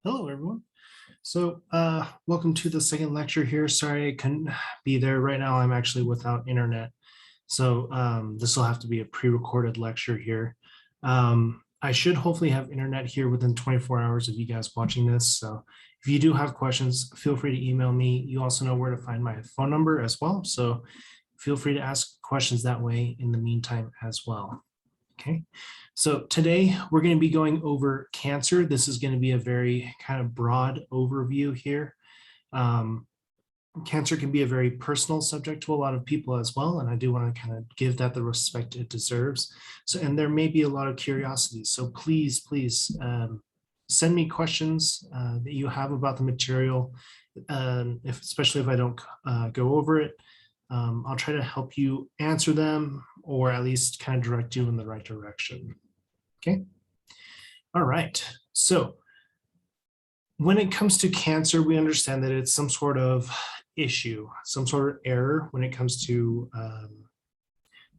Hello, everyone. So welcome to the second lecture here. Sorry I couldn't be there right now. I'm actually without internet. So this will have to be a pre-recorded lecture here. I should hopefully have internet here within 24 hours of you guys watching this. So if you do have questions, feel free to email me. You also know where to find my phone number as well. So feel free to ask questions that way in the meantime as well. Okay, so today we're going to be going over cancer. This is going to be a very kind of broad overview here. Cancer can be a very personal subject to a lot of people as well, and I do want to kind of give that the respect it deserves. So, and there may be a lot of curiosity. So please send me questions that you have about the material, especially if I don't go over it. I'll try to help you answer them or at least kind of direct you in the right direction. Okay. All right. So when it comes to cancer, we understand that it's some sort of issue, some sort of error when it comes to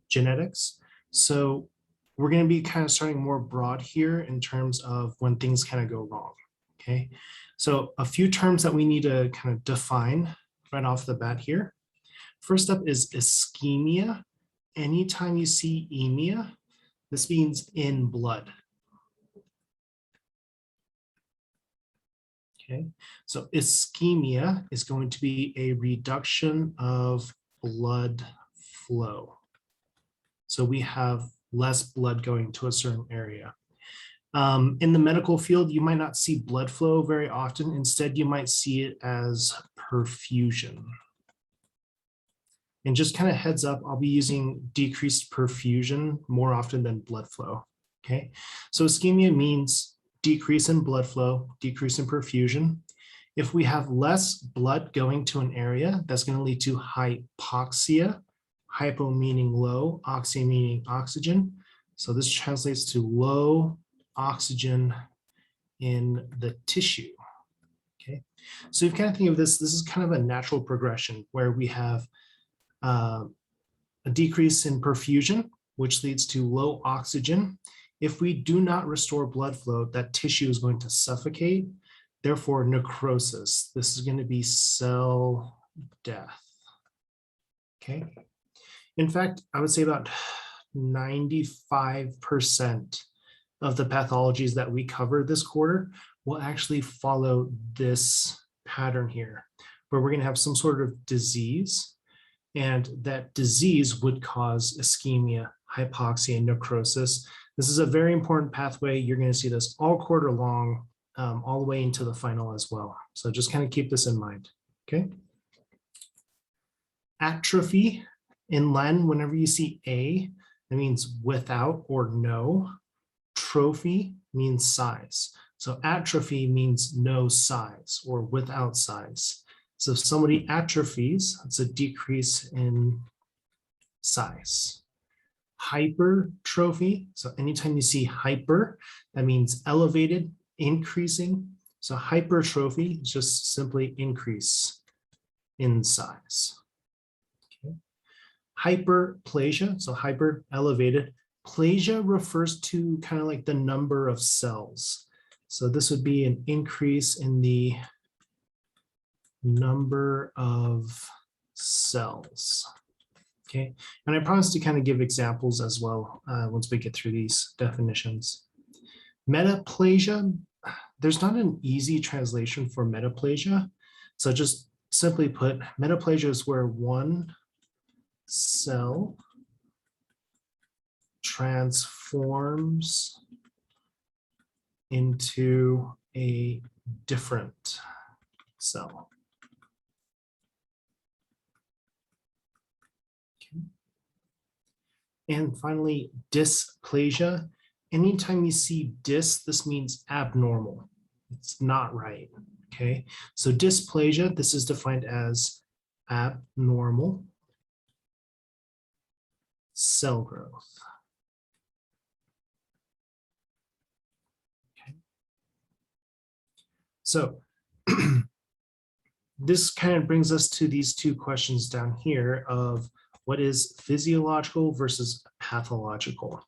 genetics. So we're going to be kind of starting more broad here in terms of when things kind of go wrong. Okay. So a few terms that we need to kind of define right off the bat here. First up is ischemia. Anytime you see emia, this means in blood. Okay, so ischemia is going to be a reduction of blood flow. So we have less blood going to a certain area. In the medical field, you might not see blood flow very often. Instead, you might see it as perfusion. And just kind of heads up, I'll be using decreased perfusion more often than blood flow. Okay, so ischemia means decrease in blood flow, decrease in perfusion. If we have less blood going to an area, that's going to lead to hypoxia, hypo meaning low, oxy meaning oxygen. So this translates to low oxygen in the tissue. Okay, so you kind of think of this is kind of a natural progression where we have a decrease in perfusion, which leads to low oxygen. If we do not restore blood flow, that tissue is going to suffocate, therefore necrosis. This is going to be cell death. Okay. In fact, I would say about 95% of the pathologies that we cover this quarter will actually follow this pattern here, where we're going to have some sort of disease. And that disease would cause ischemia, hypoxia, and necrosis. This is a very important pathway. You're going to see this all quarter long, all the way into the final as well. So just kind of keep this in mind, okay? Atrophy in Latin, whenever you see A, that means without or no. Trophy means size. So atrophy means no size or without size. So if somebody atrophies, it's a decrease in size. Hypertrophy, so anytime you see hyper, that means elevated, increasing. So hypertrophy is just simply increase in size. Okay. Hyperplasia, so hyper, elevated. Plasia refers to kind of like the number of cells. So this would be an increase in the number of cells. Okay, and I promise to kind of give examples as well once we get through these definitions. Metaplasia, there's not an easy translation for metaplasia. So just simply put, metaplasia is where one cell transforms into a different cell. And finally, dysplasia. Anytime you see dys, this means abnormal. It's not right, okay? So dysplasia, this is defined as abnormal cell growth. Okay. So this kind of brings us to these two questions down here of what is physiological versus pathological.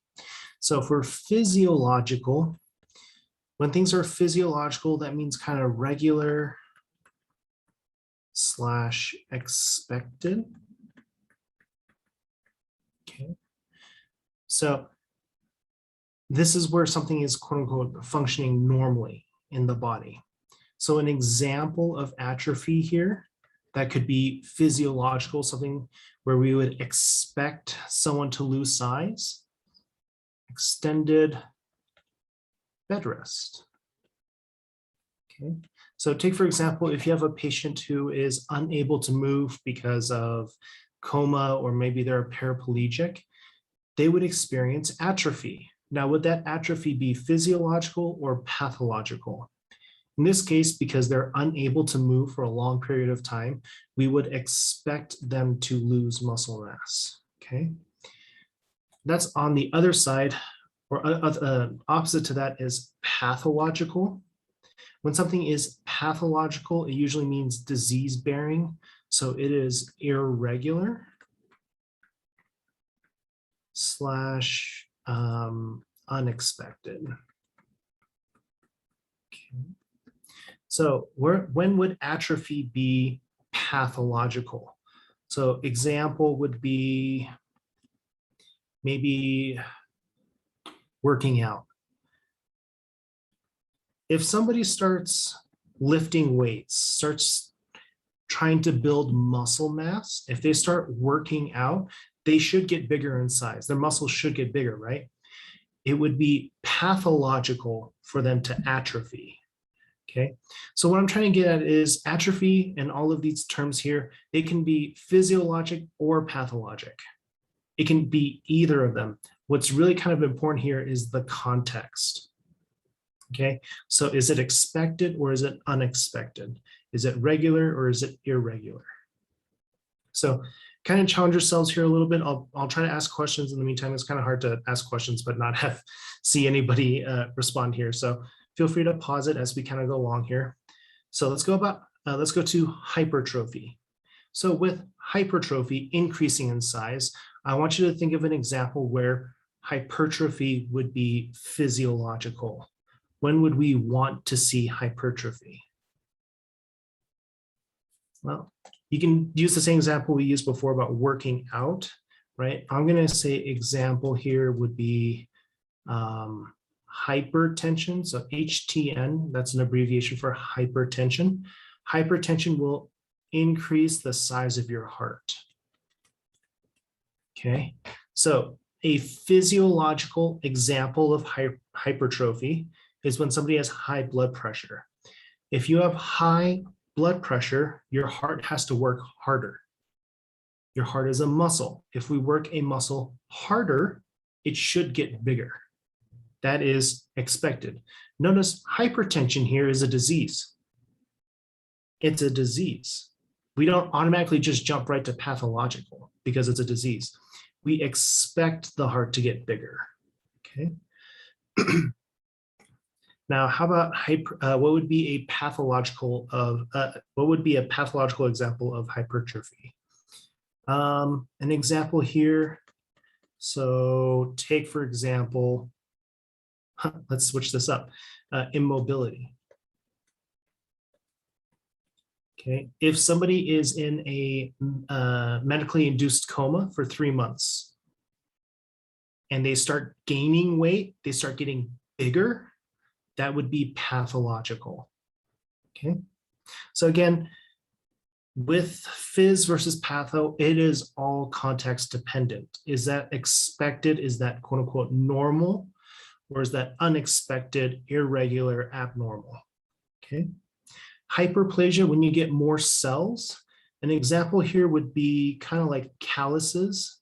So for physiological, When things are physiological, that means kind of regular / expected. Okay. So this is where something is quote unquote functioning normally in the body. So an example of atrophy here, that could be physiological, something where we would expect someone to lose size, extended bed rest. Okay, so take for example, if you have a patient who is unable to move because of coma, or maybe they're paraplegic, they would experience atrophy. Now, would that atrophy be physiological or pathological? In this case, because they're unable to move for a long period of time, we would expect them to lose muscle mass, okay? That's on the other side, or opposite to that is pathological. When something is pathological, it usually means disease-bearing, so it is irregular / unexpected. Okay. So when would atrophy be pathological? So example would be maybe working out. If somebody starts lifting weights, starts trying to build muscle mass, if they start working out, they should get bigger in size. Their muscles should get bigger, right? It would be pathological for them to atrophy. Okay, so what I'm trying to get at is atrophy, and all of these terms here, they can be physiologic or pathologic. It can be either of them. What's really kind of important here is the context. Okay, so is it expected or is it unexpected? Is it regular or is it irregular? So kind of challenge yourselves here a little bit. I'll try to ask questions in the meantime. It's kind of hard to ask questions but not see anybody respond here. So feel free to pause it as we kind of go along here. So let's go to hypertrophy. So with hypertrophy increasing in size, I want you to think of an example where hypertrophy would be physiological. When would we want to see hypertrophy? Well, you can use the same example we used before about working out, right? I'm going to say example here would be hypertension. So HTN, that's an abbreviation for hypertension. Hypertension will increase the size of your heart. Okay, so a physiological example of hypertrophy is when somebody has high blood pressure. If you have high blood pressure, your heart has to work harder. Your heart is a muscle. If we work a muscle harder, it should get bigger. That is expected. Notice hypertension here is a disease. It's a disease. We don't automatically just jump right to pathological because it's a disease. We expect the heart to get bigger. Okay. Now, how about what would be a pathological example of hypertrophy? An example here. So take, for example, let's switch this up, immobility. Okay, if somebody is in a medically induced coma for 3 months and they start gaining weight, they start getting bigger, that would be pathological. Okay, so again, with phys versus patho, it is all context dependent. Is that expected? Is that quote unquote normal? Or is that unexpected, irregular, abnormal? Okay. Hyperplasia, when you get more cells, an example here would be kind of like calluses.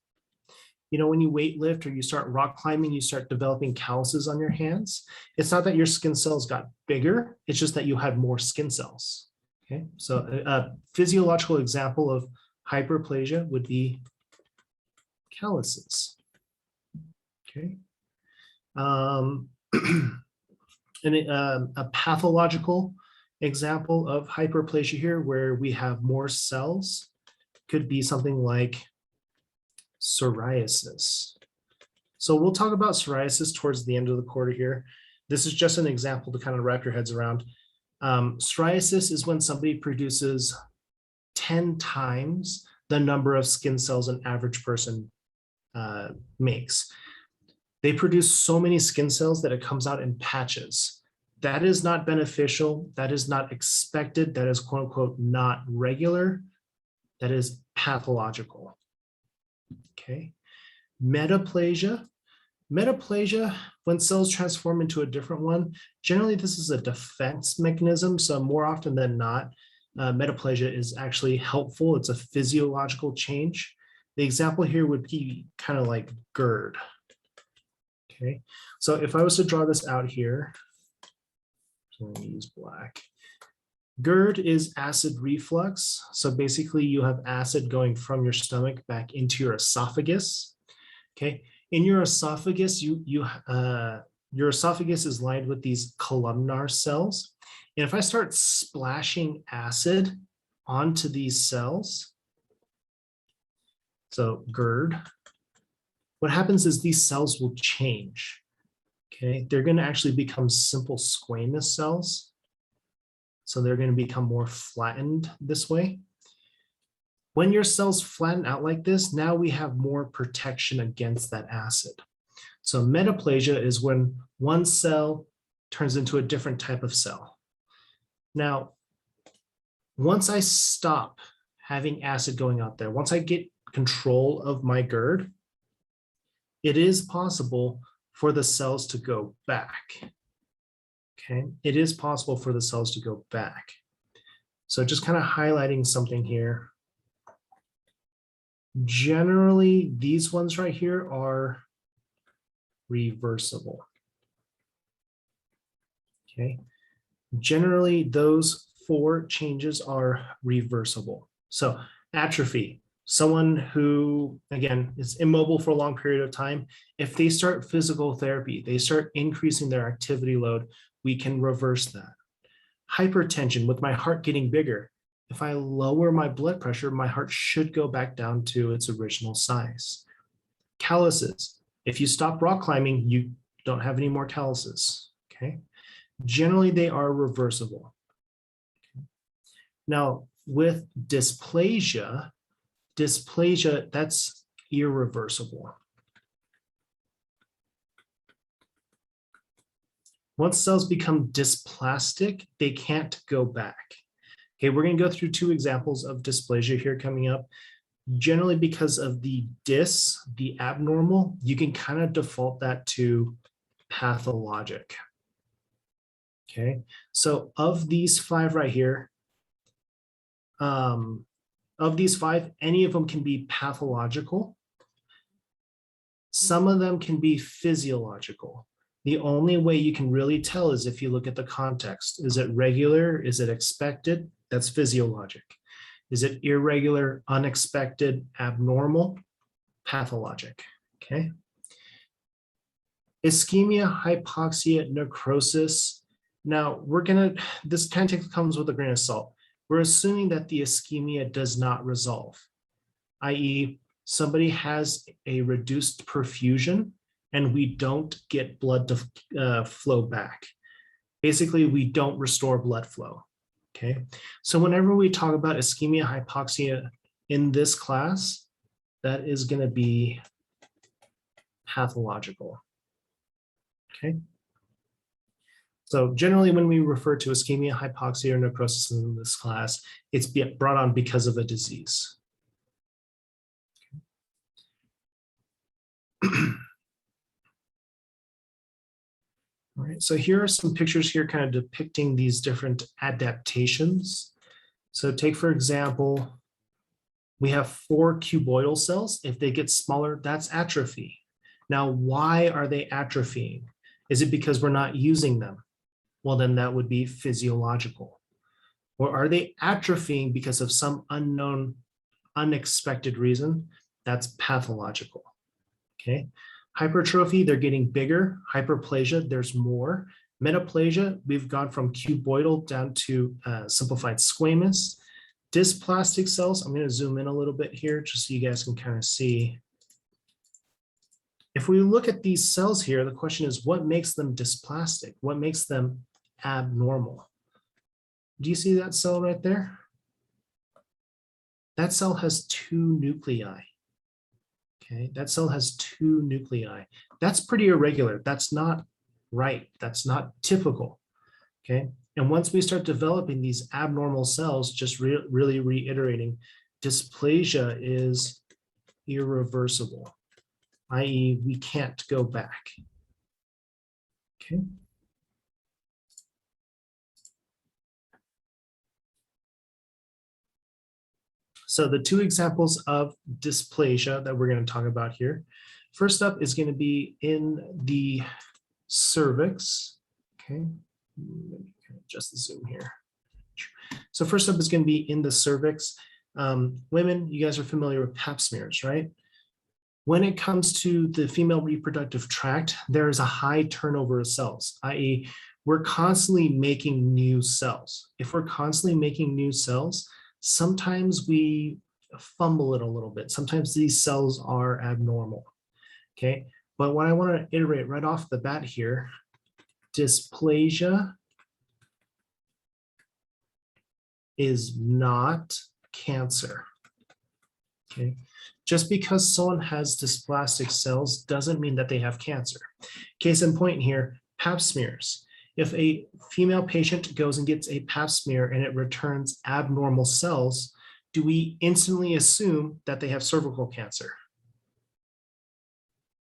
You know, when you weight lift or you start rock climbing, you start developing calluses on your hands. It's not that your skin cells got bigger, it's just that you had more skin cells. Okay, so a physiological example of hyperplasia would be calluses. Okay. And a pathological example of hyperplasia here where we have more cells could be something like psoriasis. So we'll talk about psoriasis towards the end of the quarter here. This is just an example to kind of wrap your heads around. Psoriasis is when somebody produces 10 times the number of skin cells an average person makes. They produce so many skin cells that it comes out in patches. That is not beneficial. That is not expected. That is quote unquote not regular. That is pathological. Okay. Metaplasia. Metaplasia, when cells transform into a different one, generally this is a defense mechanism. So more often than not, metaplasia is actually helpful. It's a physiological change. The example here would be kind of like GERD. Okay, so if I was to draw this out here, so I'm going to use black. GERD is acid reflux. So basically you have acid going from your stomach back into your esophagus. Okay, in your esophagus, your esophagus is lined with these columnar cells. And if I start splashing acid onto these cells, so GERD, what happens is these cells will change. Okay, they're going to actually become simple squamous cells. So they're going to become more flattened this way. When your cells flatten out like this, now we have more protection against that acid. So metaplasia is when one cell turns into a different type of cell. Now, once I stop having acid going out there, once I get control of my GERD, it is possible for the cells to go back. Okay, it is possible for the cells to go back. So just kind of highlighting something here. Generally, these ones right here are reversible. Okay, generally those 4 changes are reversible. So atrophy, someone who, again, is immobile for a long period of time, if they start physical therapy, they start increasing their activity load, we can reverse that. Hypertension, with my heart getting bigger, if I lower my blood pressure, my heart should go back down to its original size. Calluses, if you stop rock climbing, you don't have any more calluses, okay? Generally, they are reversible. Now, with dysplasia, that's irreversible. Once cells become dysplastic, they can't go back. Okay, we're going to go through 2 examples of dysplasia here coming up. Generally, because of the the abnormal, you can kind of default that to pathologic. Okay, so of these 5 right here, of these 5, any of them can be pathological. Some of them can be physiological. The only way you can really tell is if you look at the context. Is it regular? Is it expected? That's physiologic. Is it irregular, unexpected, abnormal? Pathologic, okay? Ischemia, hypoxia, necrosis. Now, this kind of comes with a grain of salt. We're assuming that the ischemia does not resolve, i.e., somebody has a reduced perfusion and we don't get blood to flow back. Basically, we don't restore blood flow. Okay, so whenever we talk about ischemia, hypoxia in this class, that is going to be pathological. Okay, so generally when we refer to ischemia, hypoxia, or necrosis in this class, it's brought on because of a disease. Okay. All right, so here are some pictures here kind of depicting these different adaptations. So take, for example, we have 4 cuboidal cells. If they get smaller, that's atrophy. Now, why are they atrophying? Is it because we're not using them? Well, then that would be physiological. Or are they atrophying because of some unknown, unexpected reason? That's pathological, okay? Hypertrophy, they're getting bigger. Hyperplasia, there's more. Metaplasia, we've gone from cuboidal down to simplified squamous. Dysplastic cells, I'm going to zoom in a little bit here just so you guys can kind of see. If we look at these cells here, the question is, what makes them dysplastic? What makes them abnormal? Do you see that cell right there? That cell has 2 nuclei. Okay, that cell has 2 nuclei. That's pretty irregular. That's not right. That's not typical. Okay, and once we start developing these abnormal cells, just really reiterating, dysplasia is irreversible, i.e., we can't go back. Okay. So the 2 examples of dysplasia that we're going to talk about here. First up is going to be in the cervix. Okay, let me adjust the zoom here. So first up is going to be in the cervix. Women, you guys are familiar with pap smears, right? When it comes to the female reproductive tract, there is a high turnover of cells, i.e., we're constantly making new cells. If we're constantly making new cells, sometimes we fumble it a little bit. Sometimes these cells are abnormal, okay? But what I want to iterate right off the bat here, dysplasia is not cancer, okay? Just because someone has dysplastic cells doesn't mean that they have cancer. Case in point here, pap smears. If a female patient goes and gets a pap smear and it returns abnormal cells, do we instantly assume that they have cervical cancer?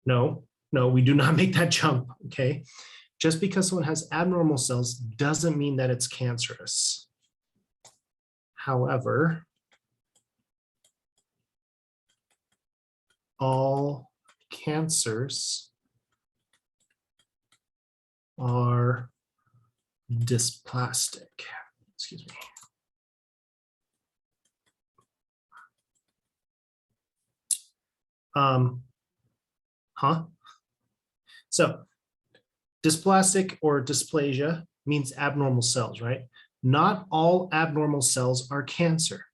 No, we do not make that jump, okay? Just because someone has abnormal cells doesn't mean that it's cancerous. However, all cancers are dysplastic. Excuse me. So dysplastic or dysplasia means abnormal cells, right? Not all abnormal cells are cancer.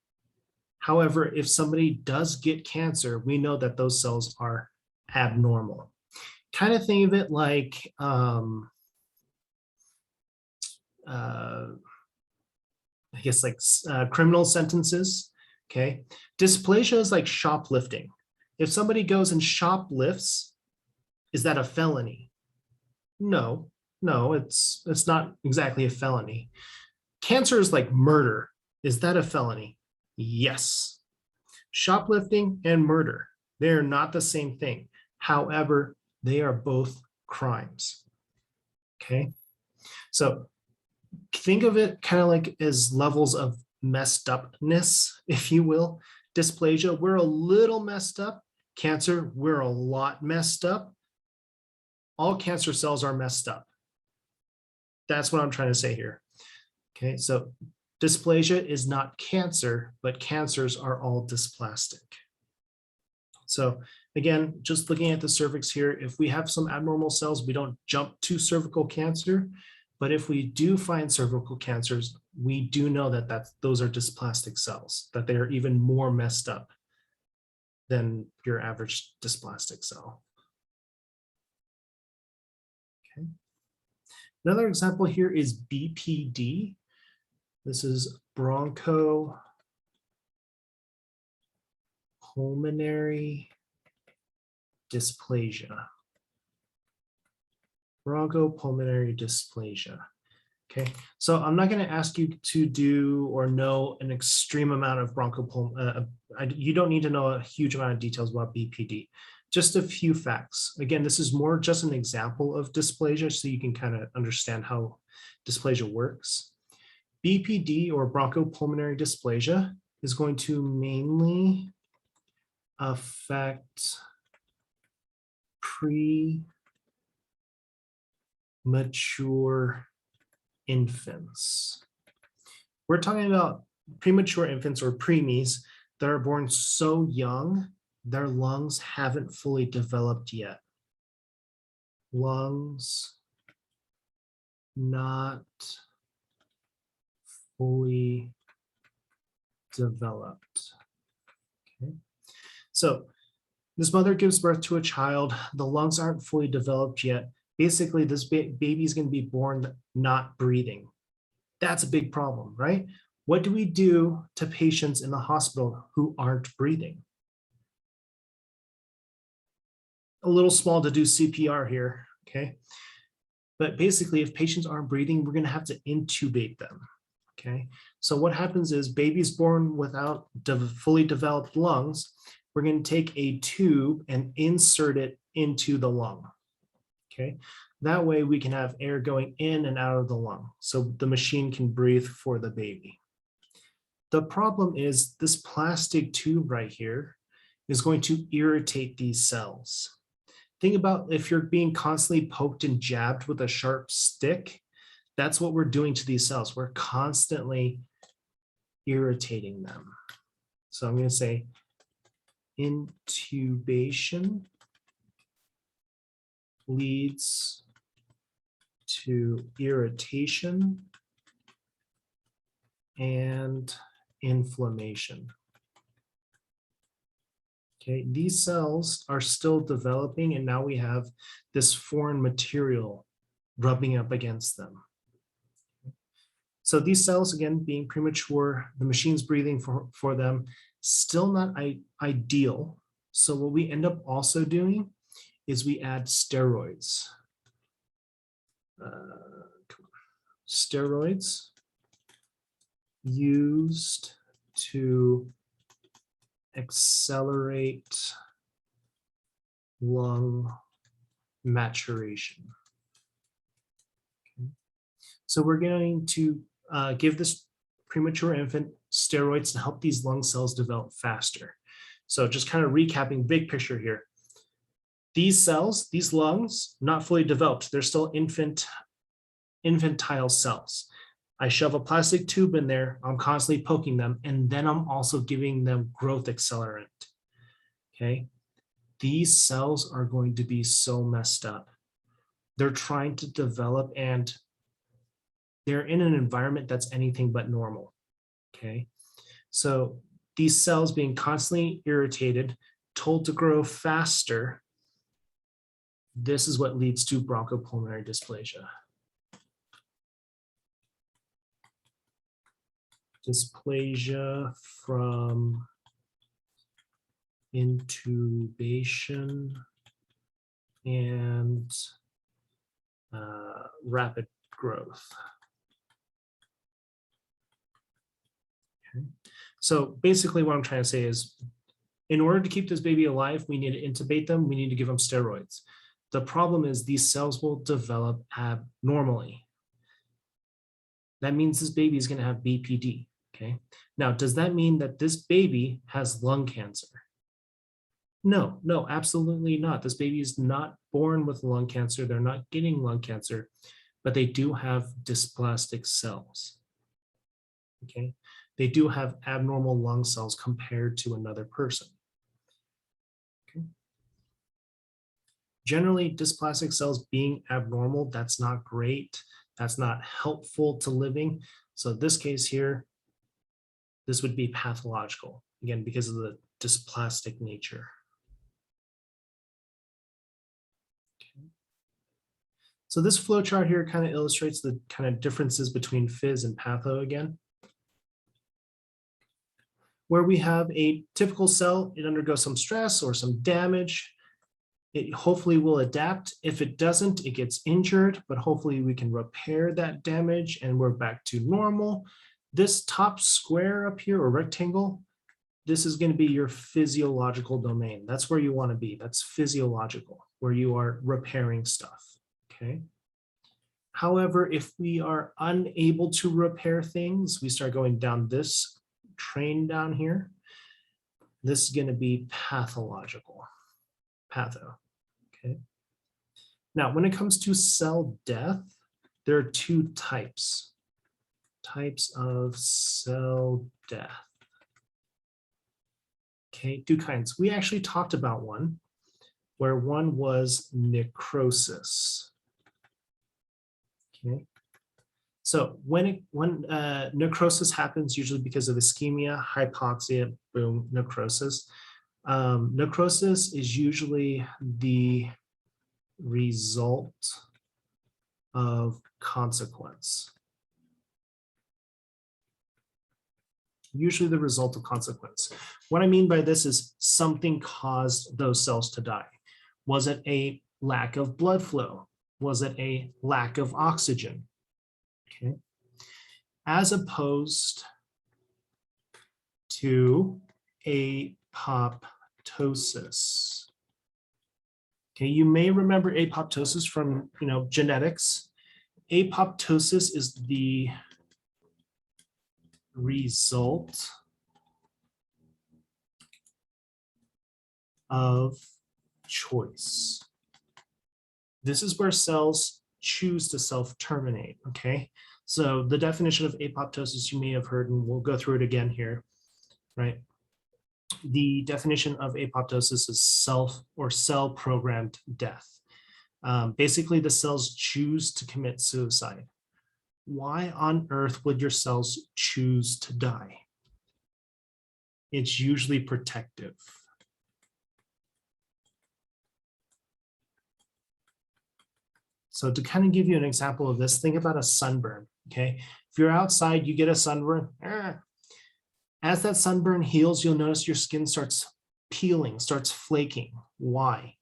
However, if somebody does get cancer, we know that those cells are abnormal. Kind of think of it like I guess like criminal sentences, okay? Dysplasia is like shoplifting. If somebody goes and shoplifts, is that a felony? No, it's not exactly a felony. Cancer is like murder. Is that a felony? Yes. Shoplifting and murder, they are not the same thing. However, they are both crimes. Okay, so think of it kind of like as levels of messed upness, if you will. Dysplasia, we're a little messed up. Cancer, we're a lot messed up. All cancer cells are messed up. That's what I'm trying to say here. Okay, so dysplasia is not cancer, but cancers are all dysplastic. So again, just looking at the cervix here, if we have some abnormal cells, we don't jump to cervical cancer. But if we do find cervical cancers, we do know that those are dysplastic cells, that they are even more messed up than your average dysplastic cell. Okay. Another example here is BPD. This is bronchopulmonary dysplasia. Bronchopulmonary dysplasia. Okay, so I'm not going to ask you to do or know an extreme amount of bronchopulmonary. You don't need to know a huge amount of details about BPD. Just a few facts. Again, this is more just an example of dysplasia, so you can kind of understand how dysplasia works. BPD or bronchopulmonary dysplasia is going to mainly affect premature infants. We're talking about premature infants or preemies that are born so young, their lungs haven't fully developed yet. Lungs not fully developed. Okay. So This mother gives birth to a child. The lungs aren't fully developed yet. Basically, this baby is going to be born not breathing. That's a big problem, right? What do we do to patients in the hospital who aren't breathing? A little small to do CPR here, okay? But basically, if patients aren't breathing, we're going to have to intubate them, okay? So what happens is babies born without fully developed lungs, we're going to take a tube and insert it into the lung, okay? That way we can have air going in and out of the lung so the machine can breathe for the baby. The problem is this plastic tube right here is going to irritate these cells. Think about if you're being constantly poked and jabbed with a sharp stick, that's what we're doing to these cells. We're constantly irritating them. So I'm going to say intubation leads to irritation and inflammation. Okay, these cells are still developing, and now we have this foreign material rubbing up against them. So these cells, again, being premature, the machine's breathing for them, still not ideal. So what we end up also doing is we add steroids. Steroids used to accelerate lung maturation. Okay. So we're going to give this premature infant steroids to help these lung cells develop faster. So just kind of recapping big picture here. These cells, these lungs, not fully developed. They're still infantile cells. I shove a plastic tube in there, I'm constantly poking them, and then I'm also giving them growth accelerant, okay? These cells are going to be so messed up. They're trying to develop and they're in an environment that's anything but normal, okay? So these cells being constantly irritated, told to grow faster, this is what leads to bronchopulmonary dysplasia. Dysplasia from intubation and rapid growth. Okay. So basically what I'm trying to say is, in order to keep this baby alive, we need to intubate them, we need to give them steroids. The problem is these cells will develop abnormally. That means this baby is going to have BPD. Okay. Now, does that mean that this baby has lung cancer? No, no, absolutely not. This baby is not born with lung cancer. They're not getting lung cancer, but they do have dysplastic cells. Okay. They do have abnormal lung cells compared to another person. Okay. Generally, dysplastic cells being abnormal, that's not great. That's not helpful to living. So in this case here, this would be pathological, again, because of the dysplastic nature. Okay. So this flow chart here kind of illustrates the kind of differences between phys and patho again. Where we have a typical cell, it undergoes some stress or some damage. It hopefully will adapt. If it doesn't, it gets injured, but hopefully we can repair that damage and we're back to normal. This top square up here or rectangle, this is going to be your physiological domain. That's where you want to be. That's physiological, where you are repairing stuff. Okay. However, if we are unable to repair things, we start going down this train down here. This is going to be pathological. Patho. Okay. Now, when it comes to cell death, there are two types of cell death. Okay, two kinds. We actually talked about one where one was necrosis. Okay. So when necrosis happens, usually because of ischemia, hypoxia, boom, necrosis. Necrosis is usually the result of consequence. Usually the result of consequence. What I mean by this is something caused those cells to die. Was it a lack of blood flow? Was it a lack of oxygen? Okay. As opposed to apoptosis. Okay, you may remember apoptosis from genetics. Apoptosis is the result of choice. This is where cells choose to self-terminate, okay? So the definition of apoptosis you may have heard, and we'll go through it again here, right? The definition of apoptosis is self or cell-programmed death. Basically, the cells choose to commit suicide. Why on earth would your cells choose to die? It's usually protective. So to kind of give you an example of this, think about a sunburn, okay? If you're outside, you get a sunburn. As that sunburn heals, you'll notice your skin starts peeling, starts flaking. Why?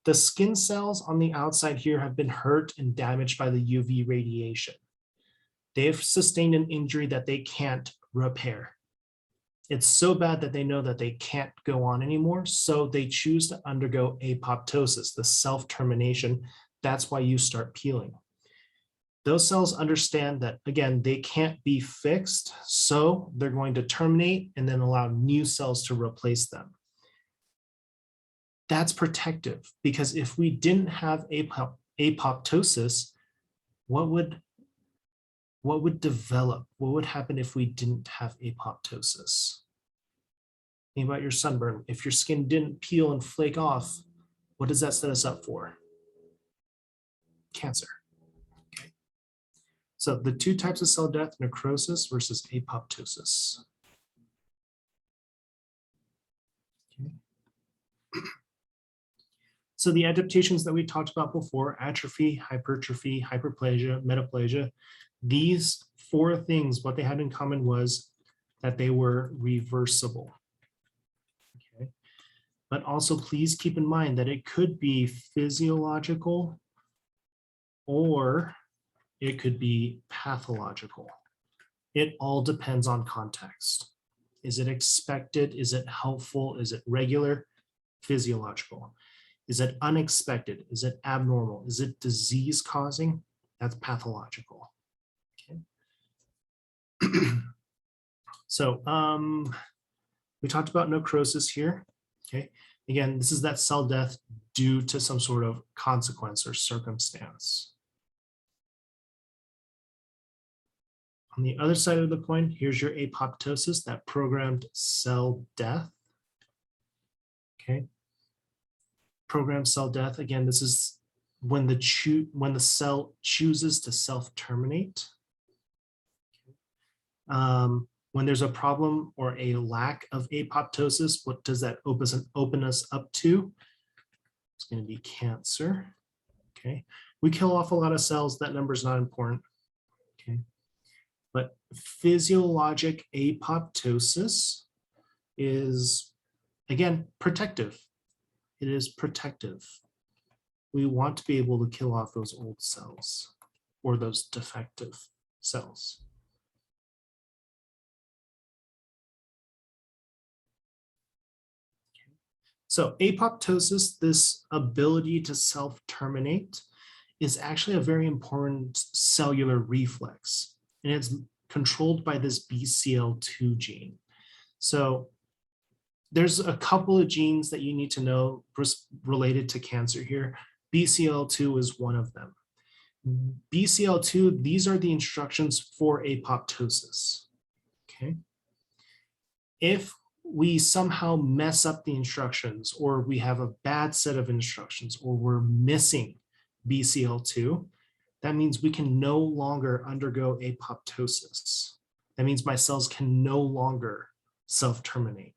The skin cells on the outside here have been hurt and damaged by the UV radiation. They've sustained an injury that they can't repair. It's so bad that they know that they can't go on anymore, so they choose to undergo apoptosis, the self-termination. That's why you start peeling. Those cells understand that, again, they can't be fixed, so they're going to terminate and then allow new cells to replace them. That's protective, because if we didn't have apoptosis, what would develop? What would happen if we didn't have apoptosis? Think about your sunburn. If your skin didn't peel and flake off, what does that set us up for? Cancer. Okay. So the two types of cell death, necrosis versus apoptosis. Okay. So the adaptations that we talked about before, atrophy, hypertrophy, hyperplasia, metaplasia, these four things, what they had in common was that they were reversible. Okay. But also please keep in mind that it could be physiological or it could be pathological. It all depends on context. Is it expected? Is it helpful? Is it regular? Physiological. Is it unexpected? Is it abnormal? Is it disease causing? That's pathological. Okay. So we talked about necrosis here. Okay. Again, this is that cell death due to some sort of consequence or circumstance. On the other side of the coin, here's your apoptosis, that programmed cell death. Okay. Programmed cell death, again, this is when the cell chooses to self-terminate. When there's a problem or a lack of apoptosis, what does that open us up to? It's going to be cancer. Okay. We kill off a lot of cells. That number is not important. Okay. But physiologic apoptosis is, again, protective. It is protective. We want to be able to kill off those old cells or those defective cells. So apoptosis, this ability to self-terminate, is actually a very important cellular reflex, and it's controlled by this BCL2 gene. So there's a couple of genes that you need to know related to cancer here. BCL2 is one of them. BCL2, these are the instructions for apoptosis. Okay. If we somehow mess up the instructions, or we have a bad set of instructions, or we're missing BCL2, that means we can no longer undergo apoptosis. That means my cells can no longer self-terminate.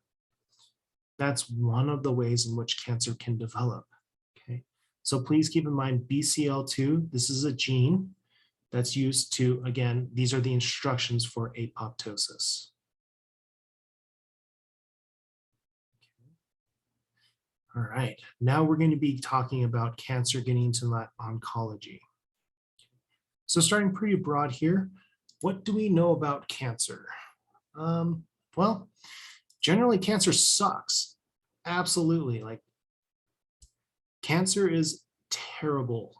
That's one of the ways in which cancer can develop. Okay, so please keep in mind BCL2, this is a gene that's used to, again, these are the instructions for apoptosis. All right, now we're going to be talking about cancer, getting into that oncology. So starting pretty broad here, what do we know about cancer? Well, generally cancer sucks. Absolutely. Like, cancer is terrible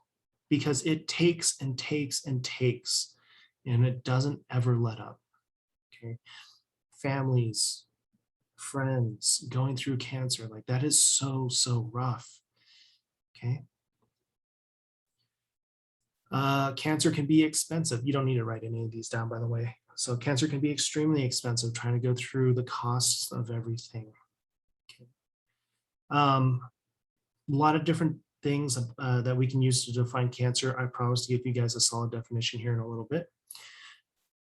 because it takes and takes and takes, and it doesn't ever let up. Okay. Families, friends going through cancer, like that is so, so rough. Okay. Cancer can be expensive. You don't need to write any of these down, by the way. So cancer can be extremely expensive, trying to go through the costs of everything. Okay. A lot of different things that we can use to define cancer. I promise to give you guys a solid definition here in a little bit.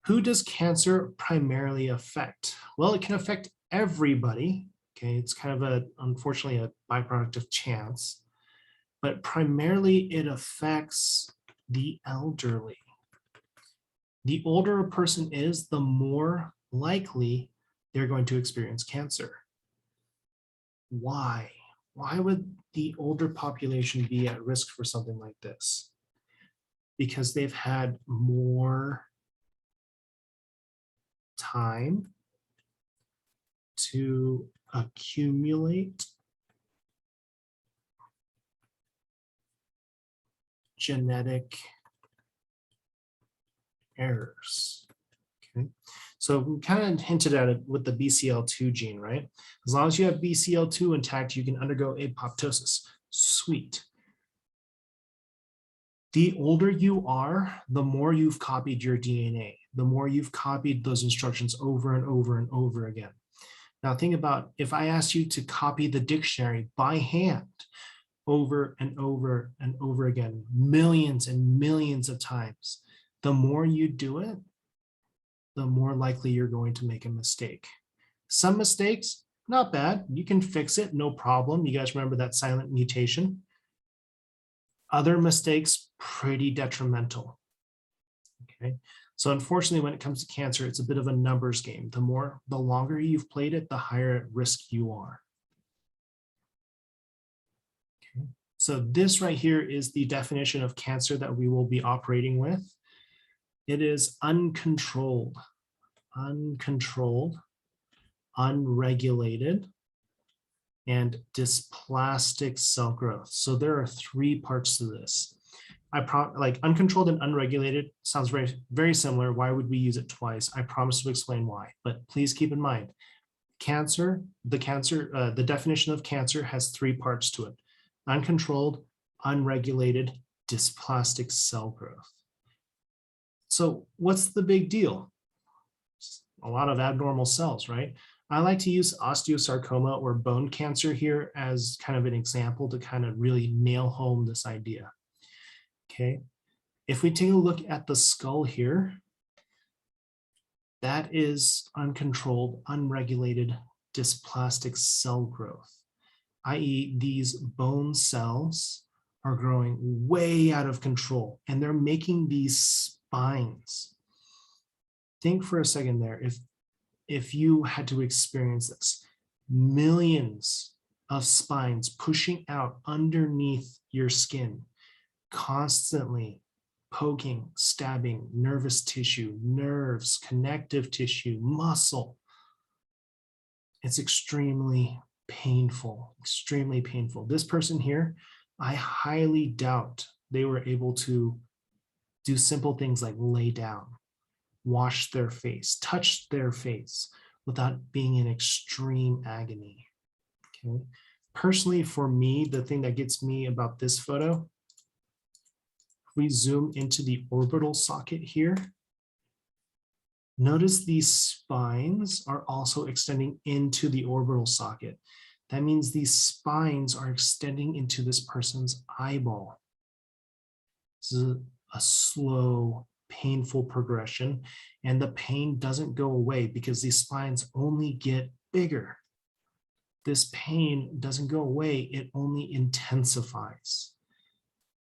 Who does cancer primarily affect? Well, it can affect everybody. Okay, it's kind of unfortunately a byproduct of chance, but primarily it affects the elderly. The older a person is, the more likely they're going to experience cancer. Why? Why would the older population be at risk for something like this? Because they've had more time to accumulate genetic errors. Okay, so we kind of hinted at it with the BCL2 gene, right? As long as you have BCL2 intact, you can undergo apoptosis. Sweet. The older you are, the more you've copied your DNA, the more you've copied those instructions over and over and over again. Now think about if I asked you to copy the dictionary by hand over and over and over again, millions and millions of times, the more you do it, the more likely you're going to make a mistake. Some mistakes, not bad. You can fix it, no problem. You guys remember that silent mutation? Other mistakes, pretty detrimental. Okay, so unfortunately, when it comes to cancer, it's a bit of a numbers game. The longer you've played it, the higher at risk you are. Okay, so this right here is the definition of cancer that we will be operating with. It is uncontrolled, unregulated, and dysplastic cell growth. So there are three parts to this. Like uncontrolled and unregulated sounds very, very similar. Why would we use it twice? I promise to explain why, but please keep in mind, the definition of cancer has three parts to it: uncontrolled, unregulated, dysplastic cell growth. So what's the big deal? A lot of abnormal cells, right? I like to use osteosarcoma or bone cancer here as kind of an example to kind of really nail home this idea. Okay, if we take a look at the skull here, that is uncontrolled, unregulated, dysplastic cell growth, i.e. these bone cells are growing way out of control and they're making these spines. Think for a second there, if you had to experience this, millions of spines pushing out underneath your skin, constantly poking, stabbing nervous tissue, nerves, connective tissue, muscle. It's extremely painful, extremely painful. This person here, I highly doubt they were able to do simple things like lay down, wash their face, touch their face without being in extreme agony. Okay. Personally, for me, the thing that gets me about this photo, if we zoom into the orbital socket here, notice these spines are also extending into the orbital socket. That means these spines are extending into this person's eyeball. This is a slow, painful progression, and the pain doesn't go away because these spines only get bigger. this pain doesn't go away, it only intensifies.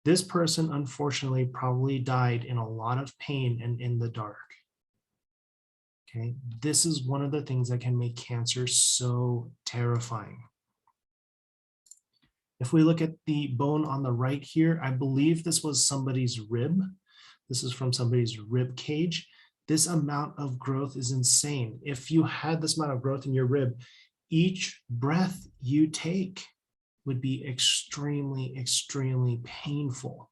This person, unfortunately, probably died in a lot of pain and in the dark. Okay, this is one of the things that can make cancer so terrifying. If we look at the bone on the right here, I believe this was somebody's rib. This is from somebody's rib cage. This amount of growth is insane. If you had this amount of growth in your rib, each breath you take would be extremely, extremely painful.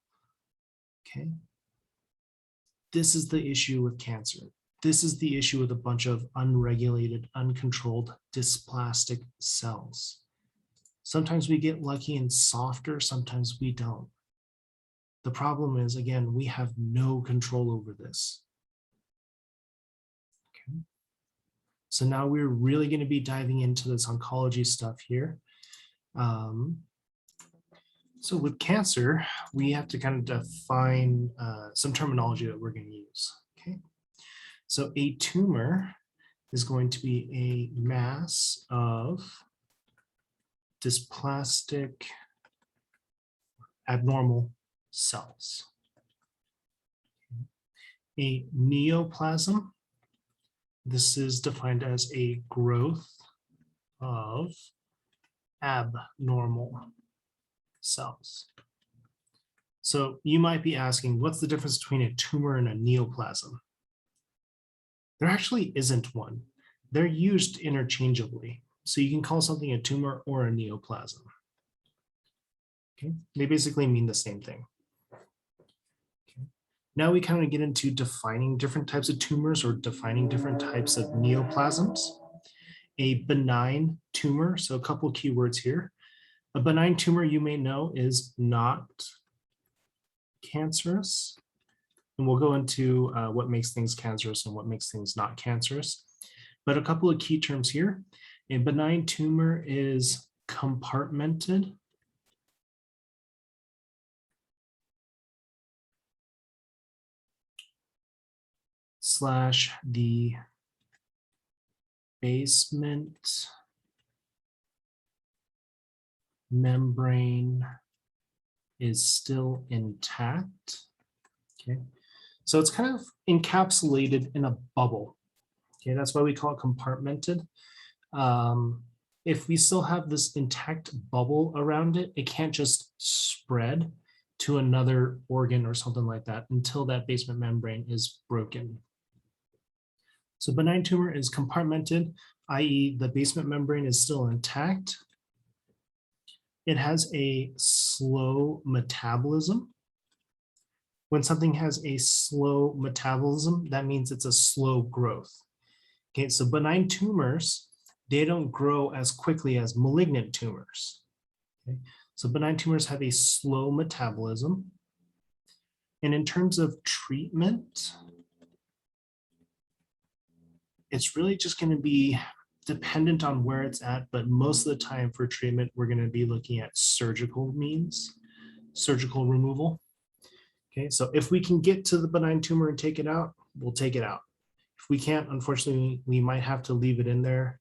Okay. This is the issue with cancer. This is the issue with a bunch of unregulated, uncontrolled dysplastic cells. Sometimes we get lucky and softer, sometimes we don't. The problem is, again, we have no control over this. Okay. So now we're really going to be diving into this oncology stuff here. So with cancer, we have to kind of define some terminology that we're going to use. Okay. So a tumor is going to be a mass of dysplastic abnormal cells. A neoplasm, this is defined as a growth of abnormal cells. So you might be asking, what's the difference between a tumor and a neoplasm? There actually isn't one. They're used interchangeably. So you can call something a tumor or a neoplasm. Okay, they basically mean the same thing. Okay. Now we kind of get into defining different types of tumors or defining different types of neoplasms. A benign tumor, so a couple keywords here. A benign tumor, you may know, is not cancerous. And we'll go into what makes things cancerous and what makes things not cancerous. But a couple of key terms here. A benign tumor is compartmented. / the basement membrane is still intact. Okay, so it's kind of encapsulated in a bubble. Okay, that's why we call it compartmented. If we still have this intact bubble around it, it can't just spread to another organ or something like that until that basement membrane is broken. So benign tumor is compartmented, i.e. the basement membrane is still intact. It has a slow metabolism. When something has a slow metabolism, that means it's a slow growth. Okay, so benign tumors, they don't grow as quickly as malignant tumors. Okay, so benign tumors have a slow metabolism. And in terms of treatment, it's really just going to be dependent on where it's at, but most of the time for treatment, we're going to be looking at surgical means, surgical removal. Okay, so if we can get to the benign tumor and take it out, we'll take it out. If we can't, unfortunately, we might have to leave it in there.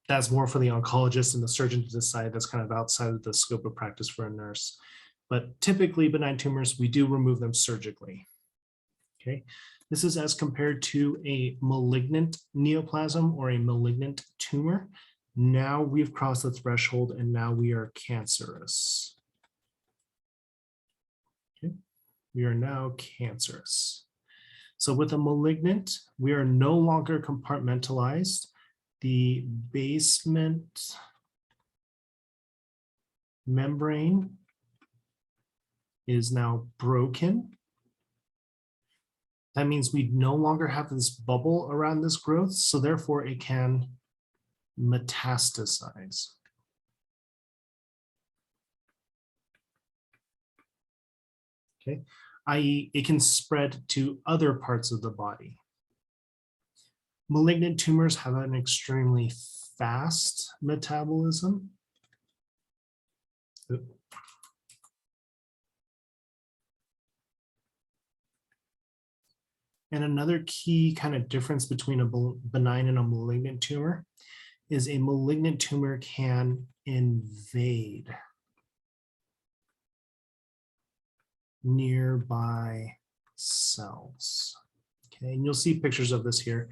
That's more for the oncologist and the surgeon to decide. That's kind of outside of the scope of practice for a nurse. But typically benign tumors, we do remove them surgically. Okay, this is as compared to a malignant neoplasm or a malignant tumor. Now we've crossed the threshold and now we are cancerous. Okay, we are now cancerous. So with a malignant, we are no longer compartmentalized. The basement membrane is now broken. That means we no longer have this bubble around this growth, so therefore it can metastasize. Okay, i.e. it can spread to other parts of the body. Malignant tumors have an extremely fast metabolism. And another key kind of difference between a benign and a malignant tumor is a malignant tumor can invade nearby cells. Okay, and you'll see pictures of this here.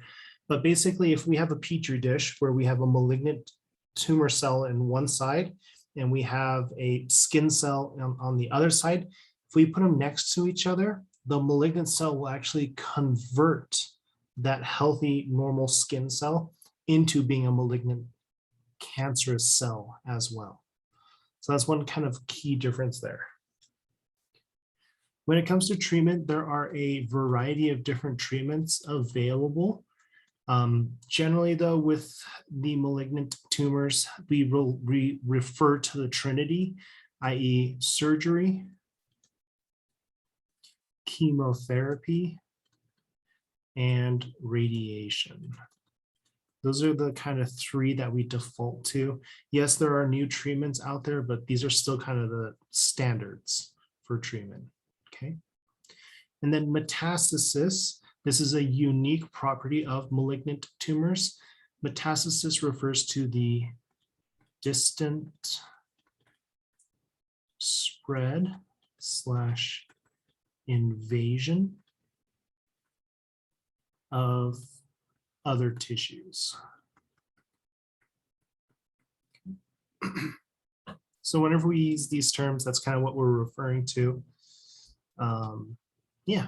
But basically, if we have a petri dish where we have a malignant tumor cell in one side and we have a skin cell on the other side, if we put them next to each other, the malignant cell will actually convert that healthy normal skin cell into being a malignant cancerous cell as well. So that's one kind of key difference there. When it comes to treatment, there are a variety of different treatments available. Generally, though, with the malignant tumors, we refer to the Trinity, i.e. surgery, chemotherapy, and radiation. Those are the kind of three that we default to. Yes, there are new treatments out there, but these are still kind of the standards for treatment. Okay. And then metastasis. This is a unique property of malignant tumors. Metastasis refers to the distant spread / invasion of other tissues. So whenever we use these terms, that's kind of what we're referring to. Yeah.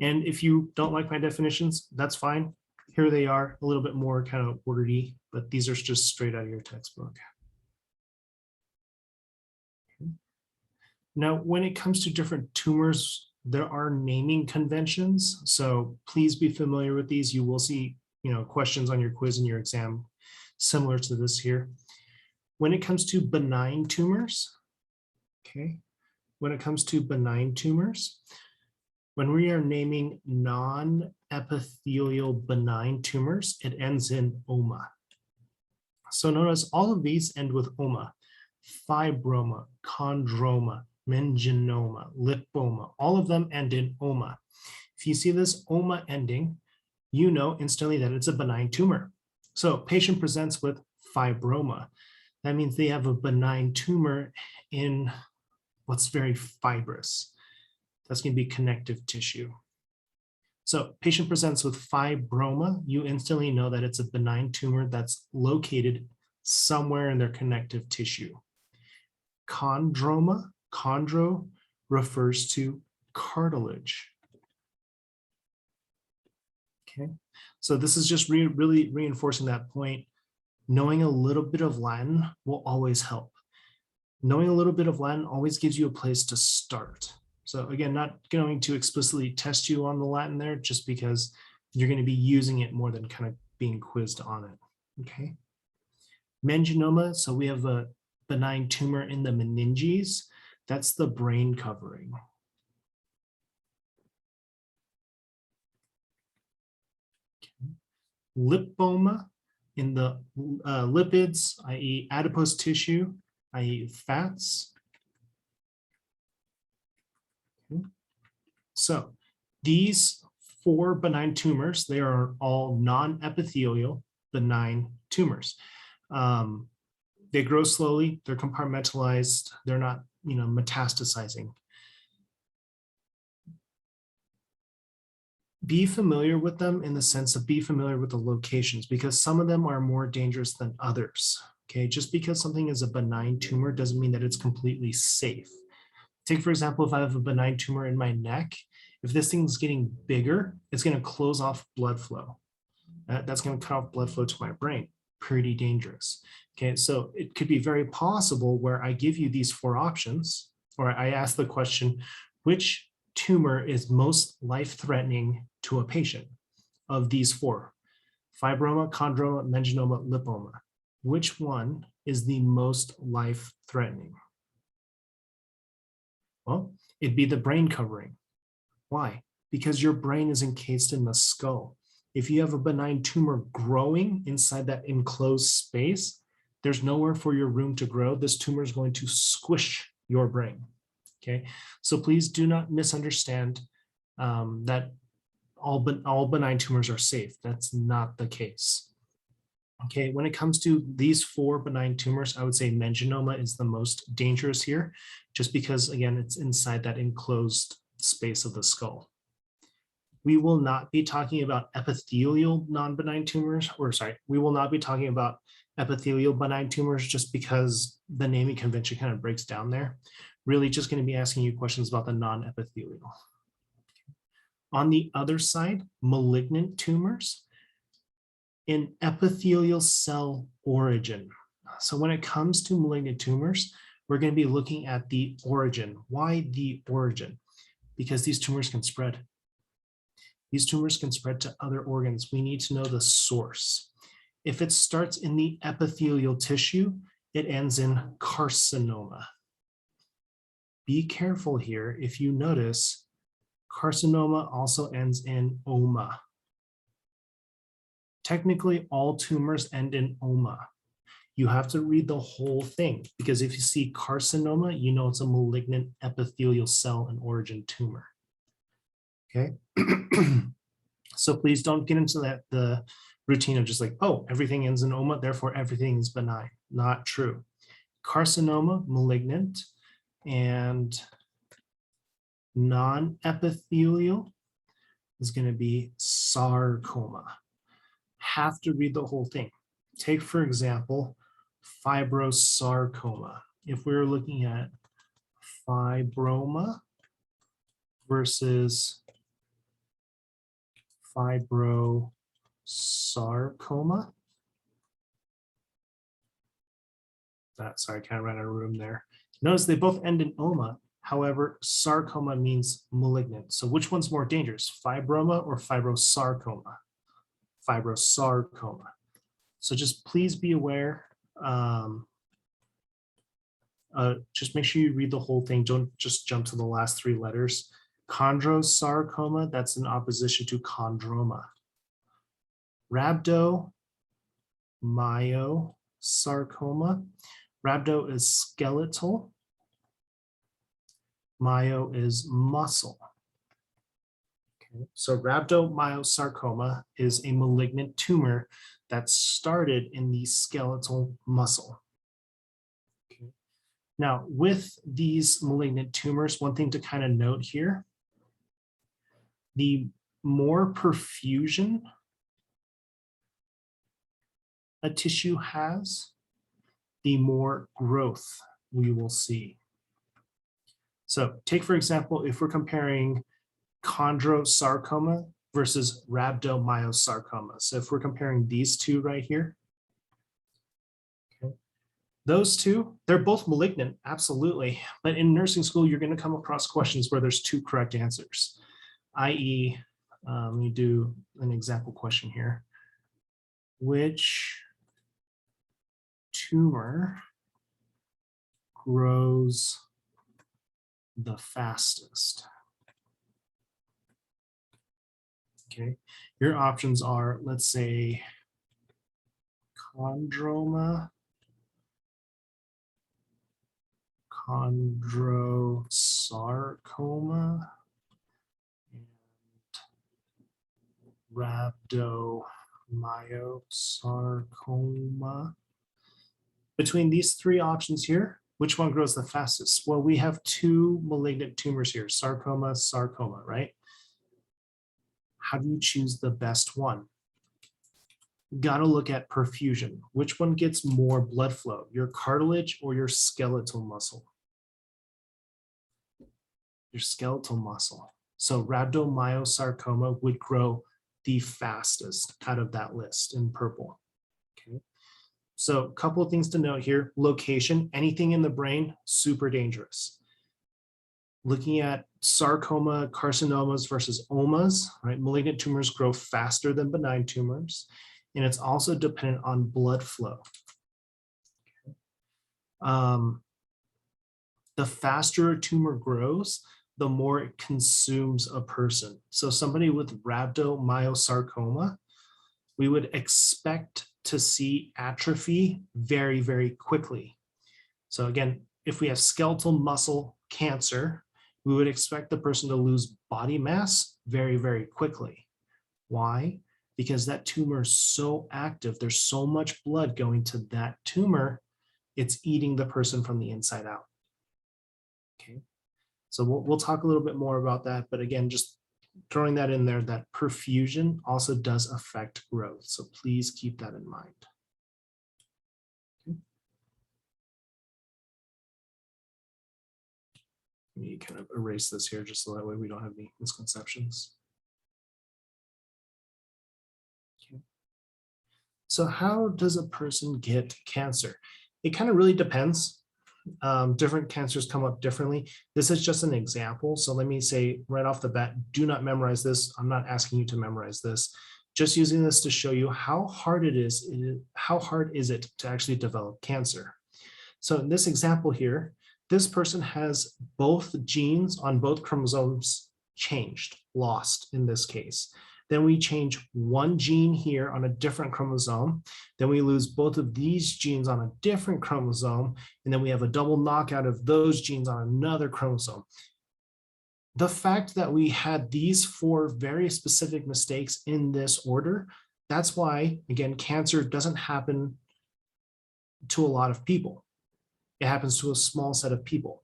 And if you don't like my definitions, that's fine. Here they are, a little bit more kind of wordy, but these are just straight out of your textbook. Now, when it comes to different tumors, there are naming conventions. So please be familiar with these. You will see, questions on your quiz and your exam similar to this here. When it comes to benign tumors, okay, when it comes to benign tumors, when we are naming non-epithelial benign tumors, it ends in oma. So notice all of these end with oma: fibroma, chondroma, meningioma, lipoma, all of them end in oma. If you see this oma ending, you know instantly that it's a benign tumor. So patient presents with fibroma. That means they have a benign tumor in what's very fibrous. That's going to be connective tissue. So patient presents with fibroma, you instantly know that it's a benign tumor that's located somewhere in their connective tissue. Chondroma, chondro refers to cartilage. Okay, so this is just really reinforcing that point. Knowing a little bit of Latin will always help. Knowing a little bit of Latin always gives you a place to start. So again, not going to explicitly test you on the Latin there, just because you're going to be using it more than kind of being quizzed on it. Okay. Meningioma, so we have a benign tumor in the meninges. That's the brain covering. Okay. Lipoma in the lipids, i.e. adipose tissue, i.e. fats. Okay. So these 4 benign tumors, they are all non-epithelial benign tumors. They grow slowly, they're compartmentalized, they're not, metastasizing. Be familiar with them in the sense of be familiar with the locations, because some of them are more dangerous than others. Okay, just because something is a benign tumor doesn't mean that it's completely safe. Take, for example, if I have a benign tumor in my neck, if this thing's getting bigger, it's going to close off blood flow. That's going to cut off blood flow to my brain. Pretty dangerous. Okay, so it could be very possible where I give you these 4 options, or I ask the question, which tumor is most life-threatening to a patient of these 4? Fibroma, chondroma, meningioma, lipoma. Which one is the most life-threatening? Well, it'd be the brain covering. Why? Because your brain is encased in the skull. If you have a benign tumor growing inside that enclosed space, there's nowhere for your room to grow. This tumor is going to squish your brain. Okay, so please do not misunderstand that all benign tumors are safe. That's not the case. Okay, when it comes to these 4 benign tumors, I would say meningioma is the most dangerous here, just because, again, it's inside that enclosed space of the skull. We will not be talking about epithelial non-benign tumors, or sorry, we will not be talking about epithelial benign tumors just because the naming convention kind of breaks down there. Really just going to be asking you questions about the non-epithelial. On the other side, malignant tumors in epithelial cell origin. So when it comes to malignant tumors, we're going to be looking at the origin. Why the origin? Because these tumors can spread. These tumors can spread to other organs. We need to know the source. If it starts in the epithelial tissue, it ends in carcinoma. Be careful here. If you notice, carcinoma also ends in oma. Technically, all tumors end in oma. You have to read the whole thing, because if you see carcinoma, you know it's a malignant epithelial cell and origin tumor. Okay. So please don't get into the routine of just like, oh, everything ends in oma, therefore everything is benign. Not true. Carcinoma, malignant, and non-epithelial is going to be sarcoma. Have to read the whole thing. Take, for example, fibrosarcoma. If we were looking at fibroma versus fibrosarcoma, sorry, I kind of ran out of room there. Notice they both end in oma. However, sarcoma means malignant. So which one's more dangerous, fibroma or fibrosarcoma? Fibrosarcoma. So just please be aware. Just make sure you read the whole thing. Don't just jump to the last 3 letters. Chondrosarcoma, that's in opposition to chondroma. Rhabdomyosarcoma. Rhabdo is skeletal. Myo is muscle. Okay. So rhabdomyosarcoma is a malignant tumor that started in the skeletal muscle. Okay. Now, with these malignant tumors, one thing to kind of note here, the more perfusion a tissue has, the more growth we will see. So take, for example, if we're comparing chondrosarcoma versus rhabdomyosarcoma. So if we're comparing these two right here, okay, those two, they're both malignant, absolutely. But in nursing school, you're going to come across questions where there's 2 correct answers, i.e., let me do an example question here. Which tumor grows the fastest? Okay, your options are, let's say, chondroma, chondrosarcoma, and rhabdomyosarcoma. Between these 3 options here, which one grows the fastest? Well, we have 2 malignant tumors here, sarcoma, sarcoma, right? How do you choose the best one? Got to look at perfusion. Which one gets more blood flow, your cartilage or your skeletal muscle? Your skeletal muscle. So rhabdomyosarcoma would grow the fastest out of that list in purple. Okay. So a couple of things to note here. Location, anything in the brain, super dangerous. Looking at sarcoma, carcinomas versus omas, right? Malignant tumors grow faster than benign tumors, and it's also dependent on blood flow. Okay. The faster a tumor grows, the more it consumes a person. So somebody with rhabdomyosarcoma, we would expect to see atrophy very, very quickly. So again, if we have skeletal muscle cancer, we would expect the person to lose body mass very, very quickly. Why? because that tumor is so active. There's so much blood going to that tumor, it's eating the person from the inside out. Okay, so we'll talk a little bit more about that, but again, just throwing that in there, that perfusion also does affect growth. So please keep that in mind. Okay. Let me kind of erase this here just so that way we don't have any misconceptions. Okay. So how does a person get cancer? It kind of really depends. Different cancers come up differently. This is just an example. So let me say right off the bat, do not memorize this. I'm not asking you to memorize this. Just using this to show you how hard it is to actually develop cancer. So in this example here, this person has both genes on both chromosomes changed, lost in this case. Then we change one gene here on a different chromosome. Then we lose both of these genes on a different chromosome. And then we have a double knockout of those genes on another chromosome. The fact that we had these 4 very specific mistakes in this order, that's why, again, cancer doesn't happen to a lot of people. It happens to a small set of people.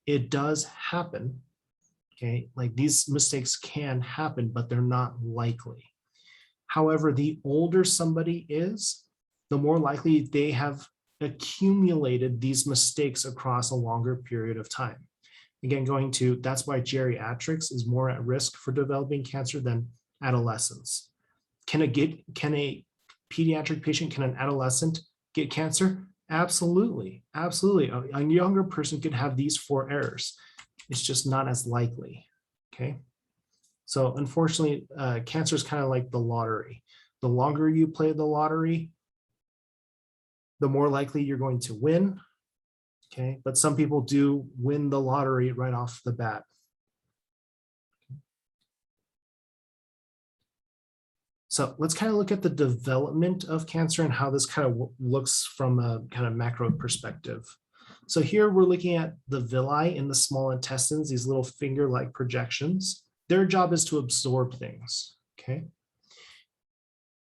It does happen. Okay, like these mistakes can happen, but they're not likely. However, the older somebody is, the more likely they have accumulated these mistakes across a longer period of time. Again, that's why geriatrics is more at risk for developing cancer than adolescents. Can a pediatric patient, can an adolescent get cancer? Absolutely, absolutely. A younger person could have these 4 errors. It's just not as likely, okay? So unfortunately, cancer is kind of like the lottery. The longer you play the lottery, the more likely you're going to win, okay? But some people do win the lottery right off the bat. So let's kind of look at the development of cancer and how this kind of looks from a kind of macro perspective. So here we're looking at the villi in the small intestines, these little finger-like projections. Their job is to absorb things, okay?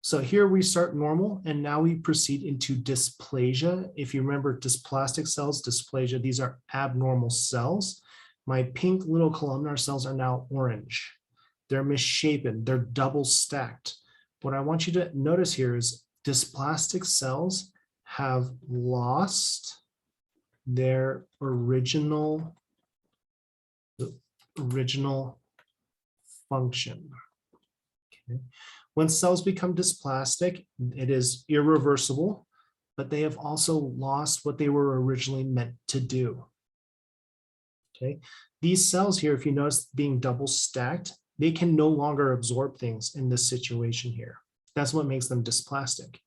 So here we start normal, and now we proceed into dysplasia. If you remember dysplastic cells, dysplasia, these are abnormal cells. My pink little columnar cells are now orange. They're misshapen, they're double stacked. What I want you to notice here is dysplastic cells have lost their original function. Okay. When cells become dysplastic, it is irreversible, but they have also lost what they were originally meant to do. Okay. These cells here, if you notice being double stacked, they can no longer absorb things in this situation here. That's what makes them dysplastic.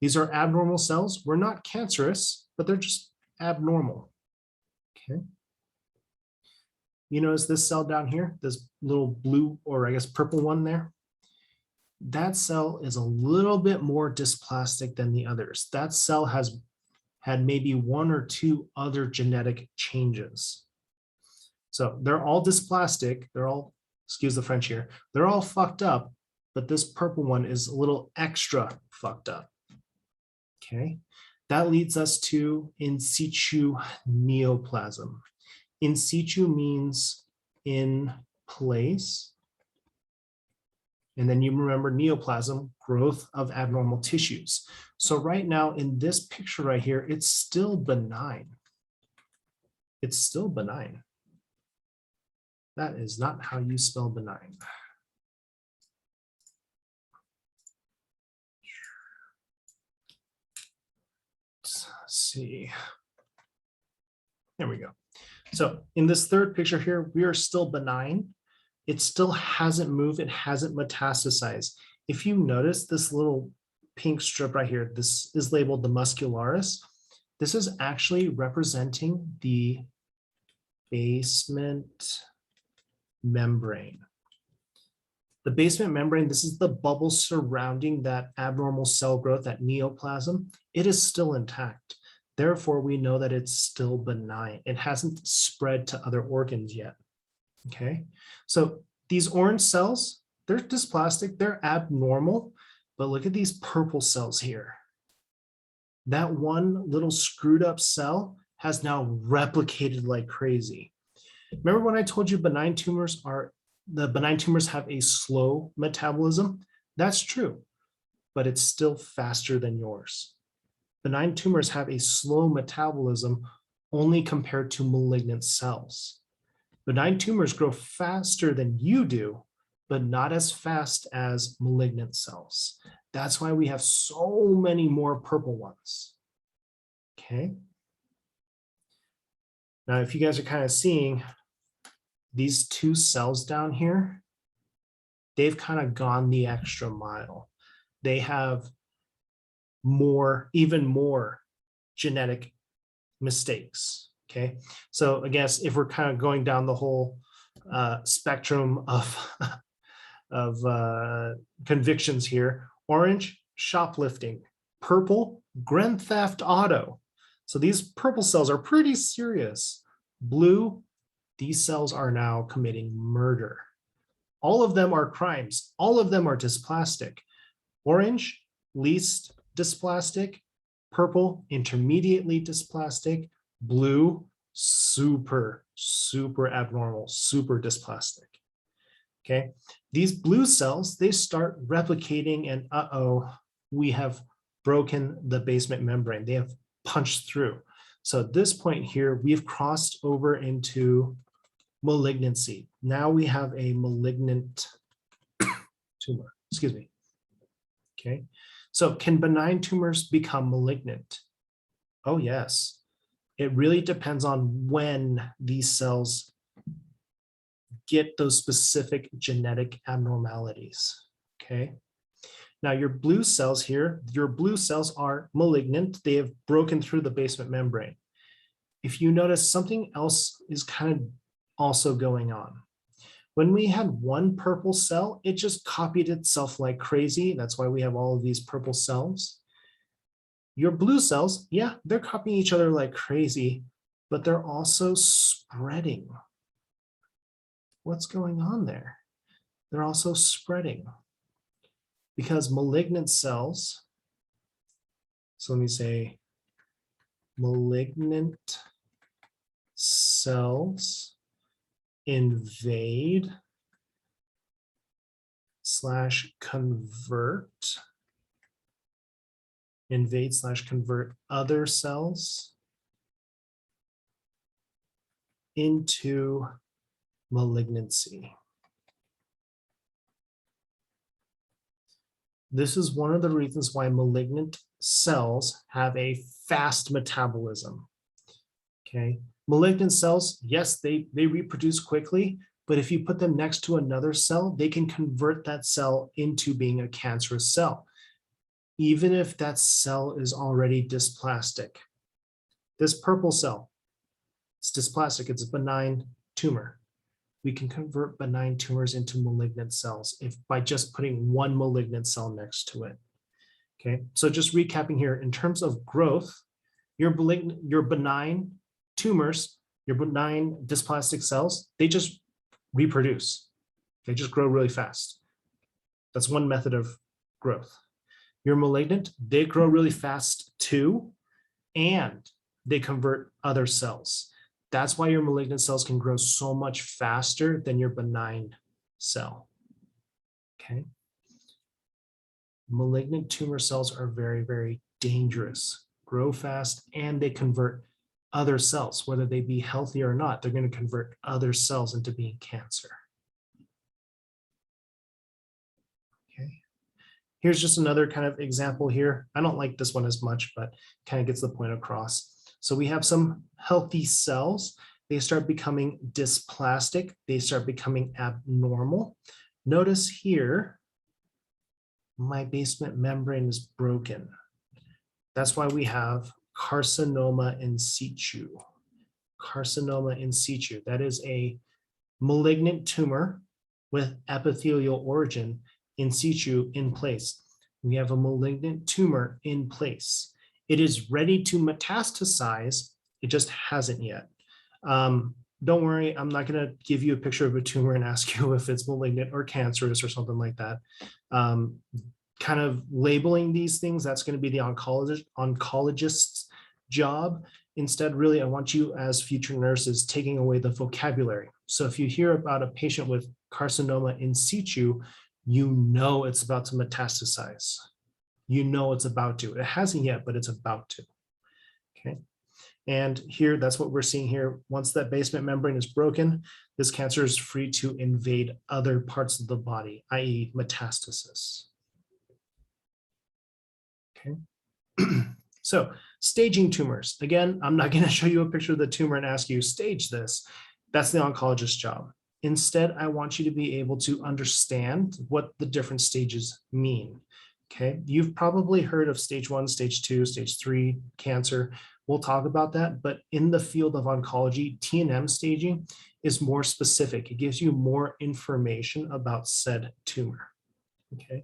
These are abnormal cells. We're not cancerous, but they're just abnormal. Okay. You notice this cell down here, this little blue, or I guess purple one there? That cell is a little bit more dysplastic than the others. That cell has had maybe 1 or 2 other genetic changes. So they're all dysplastic. They're all, excuse the French here, they're all fucked up, but this purple one is a little extra fucked up. Okay. That leads us to in situ neoplasm. In situ means in place. And then you remember neoplasm, growth of abnormal tissues. So right now in this picture right here, it's still benign. It's still benign. That is not how you spell benign. Let's see. There we go. So in this third picture here, we are still benign. It still hasn't moved. It hasn't metastasized. If you notice this little pink strip right here, this is labeled the muscularis. This is actually representing the basement membrane. The basement membrane, this is the bubble surrounding that abnormal cell growth, that neoplasm. It is still intact. Therefore, we know that it's still benign. It hasn't spread to other organs yet. Okay, so these orange cells, they're dysplastic, they're abnormal, but look at these purple cells here. That one little screwed up cell has now replicated like crazy. Remember when I told you benign tumors have a slow metabolism? That's true, but it's still faster than yours. Benign tumors have a slow metabolism only compared to malignant cells. Benign tumors grow faster than you do, but not as fast as malignant cells. That's why we have so many more purple ones. Okay. Now, if you guys are kind of seeing these two cells down here, they've kind of gone the extra mile. They have even more genetic mistakes. Okay. So I guess if we're kind of going down the whole spectrum of convictions here, orange, shoplifting, purple, grand theft auto. So these purple cells are pretty serious. Blue, these cells are now committing murder. All of them are crimes. All of them are dysplastic. Orange, least dysplastic. Purple, intermediately dysplastic. Blue, super abnormal, super dysplastic. Okay, these blue cells, they start replicating and we have broken the basement membrane. They have punched through. So at this point here, we've crossed over into malignancy. Now we have a malignant tumor, excuse me. Okay, so can benign tumors become malignant? Oh yes, it really depends on when these cells get those specific genetic abnormalities, okay? Now your blue cells here, your blue cells are malignant. They have broken through the basement membrane. If you notice, something else is kind of also going on. When we had one purple cell, it just copied itself like crazy. That's why we have all of these purple cells. Your blue cells, yeah, they're copying each other like crazy, but they're also spreading. What's going on there? They're also spreading because malignant cells, so let me say malignant cells invade / convert other cells into malignancy. This is one of the reasons why malignant cells have a fast metabolism. Okay, malignant cells, yes, they reproduce quickly, but if you put them next to another cell, they can convert that cell into being a cancerous cell, even if that cell is already dysplastic. This purple cell, it's dysplastic, it's a benign tumor. We can convert benign tumors into malignant cells by just putting one malignant cell next to it. Okay, so just recapping here, in terms of growth, your benign tumors, your benign dysplastic cells, they just reproduce. They just grow really fast. That's one method of growth. Your malignant, they grow really fast too, and they convert other cells. That's why your malignant cells can grow so much faster than your benign cell. Okay. Malignant tumor cells are very, very dangerous, grow fast, and they convert other cells, whether they be healthy or not. They're going to convert other cells into being cancer. Okay. Here's just another kind of example here. I don't like this one as much, but kind of gets the point across. So we have some healthy cells. They start becoming dysplastic. They start becoming abnormal. Notice here, my basement membrane is broken. That's why we have carcinoma in situ. Carcinoma in situ. That is a malignant tumor with epithelial origin in situ, in place. We have a malignant tumor in place. It is ready to metastasize. It just hasn't yet. don't worry, I'm not going to give you a picture of a tumor and ask you if it's malignant or cancerous or something like that. Kind of labeling these things, that's going to be the oncologist's job. Instead, really, I want you as future nurses taking away the vocabulary. So if you hear about a patient with carcinoma in situ, you know it's about to metastasize. You know it's about to. It hasn't yet, but it's about to. Okay. And here, that's what we're seeing here. Once that basement membrane is broken, this cancer is free to invade other parts of the body, i.e. metastasis. Okay. So staging tumors. Again, I'm not going to show you a picture of the tumor and ask you stage this. That's the oncologist's job. Instead, I want you to be able to understand what the different stages mean. Okay, you've probably heard of stage 1, stage 2, stage 3 cancer. We'll talk about that, but in the field of oncology, T&M staging is more specific. It gives you more information about said tumor. Okay.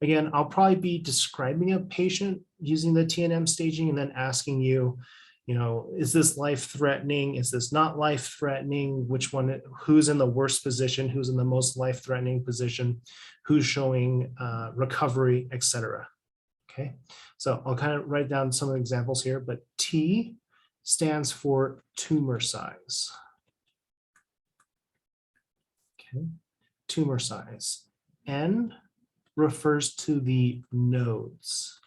Again, I'll probably be describing a patient using the T&M staging and then asking you, is this life-threatening? Is this not life-threatening? Which one, who's in the worst position? Who's in the most life-threatening position? Who's showing recovery, etc. Okay, so I'll kind of write down some of the examples here, but T stands for tumor size. Okay, tumor size. N refers to the nodes.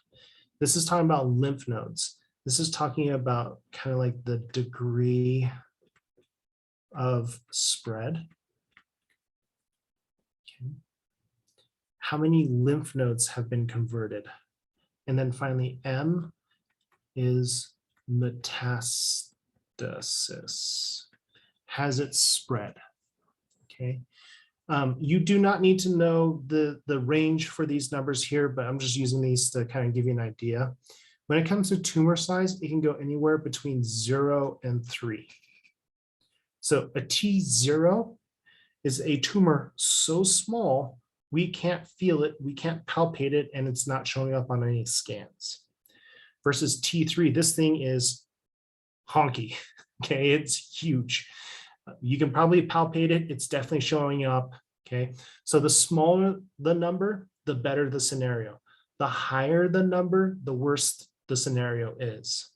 This is talking about lymph nodes. This is talking about kind of like the degree of spread. Okay. How many lymph nodes have been converted? And then finally, M is metastasis. Has it spread? Okay. You do not need to know the range for these numbers here, but I'm just using these to kind of give you an idea. When it comes to tumor size, it can go anywhere between 0 and 3. So a T0 is a tumor so small, we can't feel it, we can't palpate it, and it's not showing up on any scans. Versus T3, this thing is honky, okay? It's huge. You can probably palpate it, it's definitely showing up, okay? So the smaller the number, the better the scenario. The higher the number, the worse the scenario is.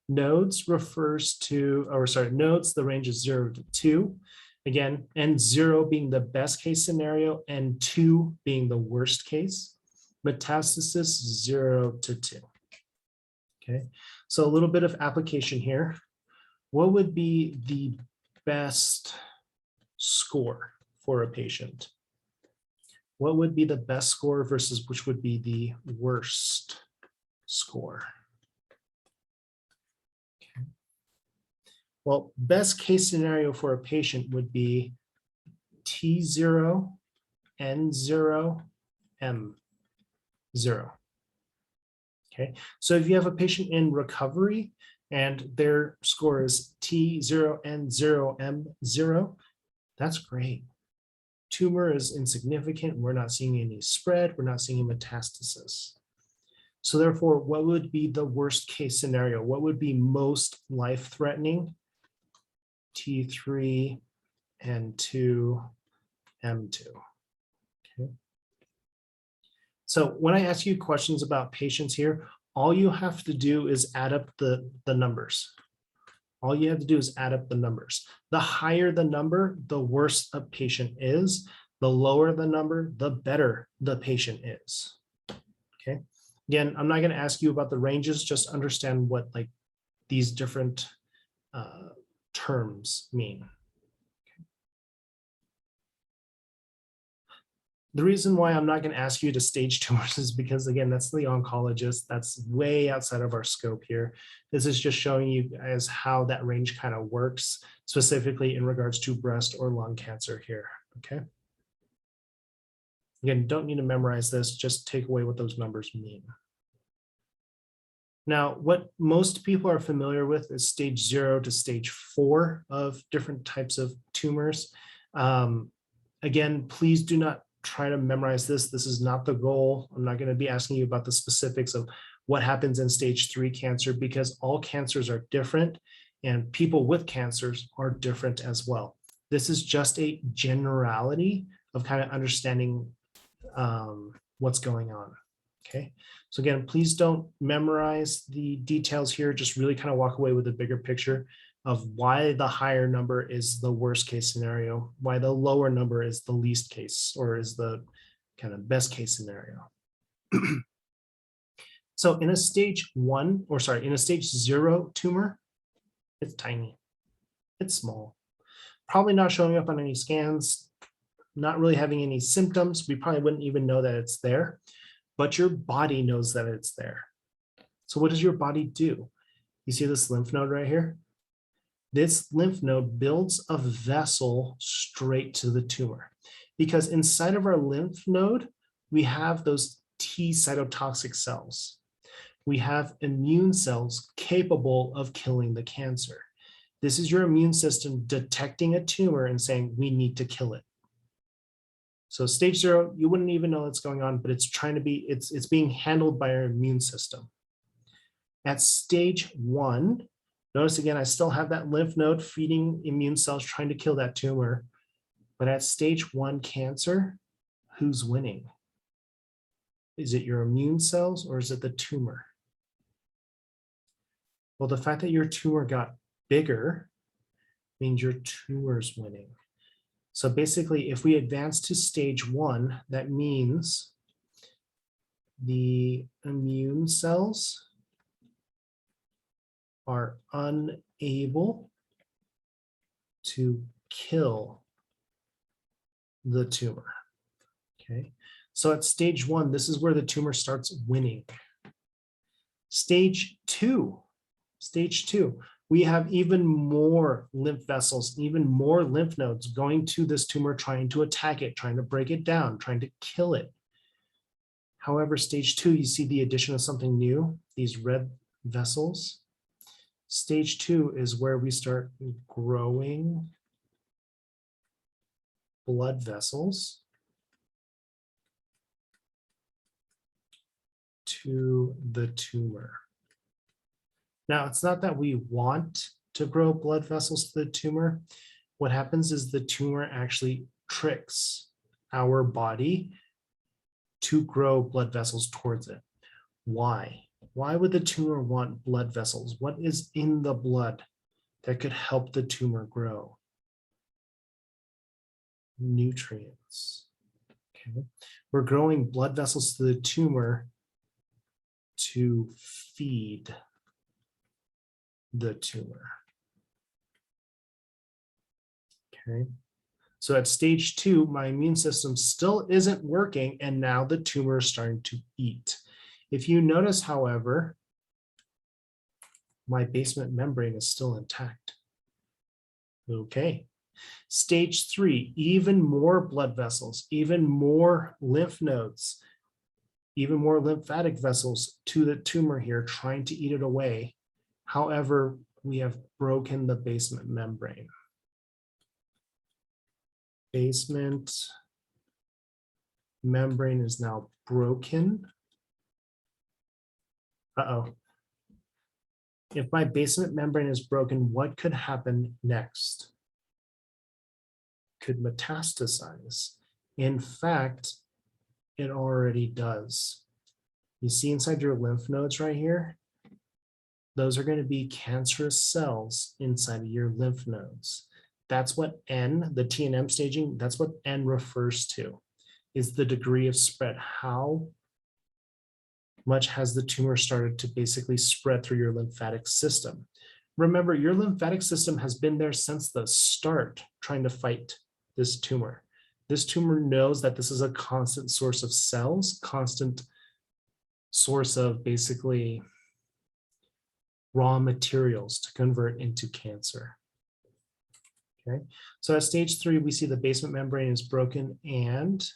Nodes refers to, nodes, the range is 0 to 2. Again, and 0 being the best case scenario and 2 being the worst case. Metastasis 0 to 2. Okay, so a little bit of application here. What would be the best score for a patient? What would be the best score versus which would be the worst score? Okay. Well, best case scenario for a patient would be T0, N0, M0. Okay, so if you have a patient in recovery and their score is T0, N0, M0, that's great. Tumor is insignificant. We're not seeing any spread. We're not seeing any metastasis. So therefore, what would be the worst case scenario? What would be most life-threatening? T3, N2, M2. Okay. So when I ask you questions about patients here, all you have to do is add up the numbers. All you have to do is add up the numbers. The higher the number, the worse a patient is. The lower the number, the better the patient is. Okay. Again, I'm not going to ask you about the ranges, just understand what like these different terms mean. Okay. The reason why I'm not going to ask you to stage tumors is because, again, that's the oncologist. That's way outside of our scope here. This is just showing you guys how that range kind of works, specifically in regards to breast or lung cancer here, okay? Again, don't need to memorize this, just take away what those numbers mean. Now, what most people are familiar with is stage 0 to stage 4 of different types of tumors. Again, please do not try to memorize this. This is not the goal. I'm not going to be asking you about the specifics of what happens in stage 3 cancer because all cancers are different And people with cancers are different as well. This is just a generality of kind of understanding what's going on. Okay, so again, please don't memorize the details here. Just really kind of walk away with a bigger picture of why the higher number is the worst case scenario, why the lower number is the least case or is the kind of best case scenario. So in a stage 0 tumor, it's tiny, it's small, probably not showing up on any scans, not really having any symptoms. We probably wouldn't even know that it's there, but your body knows that it's there. So what does your body do? You see this lymph node right here? This lymph node builds a vessel straight to the tumor, because inside of our lymph node, we have those T cytotoxic cells. We have immune cells capable of killing the cancer. This is your immune system detecting a tumor and saying, we need to kill it. So stage 0, you wouldn't even know what's going on, but it's it's being handled by our immune system. At stage 1, notice again, I still have that lymph node feeding immune cells trying to kill that tumor. But at stage 1 cancer, who's winning? Is it your immune cells or is it the tumor? Well, the fact that your tumor got bigger means your tumor's winning. So basically, if we advance to stage 1, that means the immune cells are unable to kill the tumor. Okay, so at stage 1, this is where the tumor starts winning. Stage 2, we have even more lymph vessels, even more lymph nodes going to this tumor, trying to attack it, trying to break it down, trying to kill it. However, stage 2, you see the addition of something new, these red vessels. Stage 2 is where we start growing blood vessels to the tumor. Now, it's not that we want to grow blood vessels to the tumor. What happens is the tumor actually tricks our body to grow blood vessels towards it. Why? Why would the tumor want blood vessels? What is in the blood that could help the tumor grow? Nutrients. Okay. We're growing blood vessels to the tumor to feed the tumor. Okay, so at stage 2, my immune system still isn't working, and now the tumor is starting to eat. If you notice, however, my basement membrane is still intact. Okay, stage 3, even more blood vessels, even more lymph nodes, even more lymphatic vessels to the tumor here, trying to eat it away. However, we have broken the basement membrane. Basement membrane is now broken. Uh-oh. If my basement membrane is broken, what could happen next? Could metastasize. In fact, it already does. You see inside your lymph nodes right here? Those are going to be cancerous cells inside of your lymph nodes. That's what N, the T and M staging, that's what N refers to, is the degree of spread. How much has the tumor started to basically spread through your lymphatic system? Remember, your lymphatic system has been there since the start, trying to fight this tumor. This tumor knows that this is a constant source of cells, constant source of basically raw materials to convert into cancer. Okay, so at stage 3, we see the basement membrane is broken and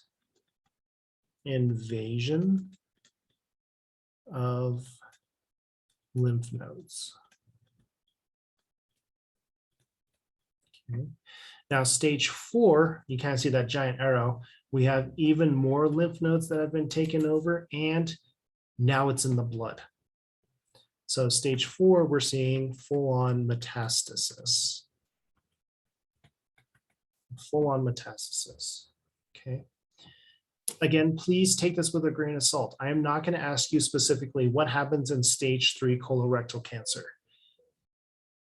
invasion of lymph nodes. Okay. Now, stage 4, you kind of see that giant arrow. We have even more lymph nodes that have been taken over, and now it's in the blood. So stage 4, we're seeing full-on metastasis. Full-on metastasis, okay? Again, please take this with a grain of salt. I am not going to ask you specifically what happens in stage 3 colorectal cancer.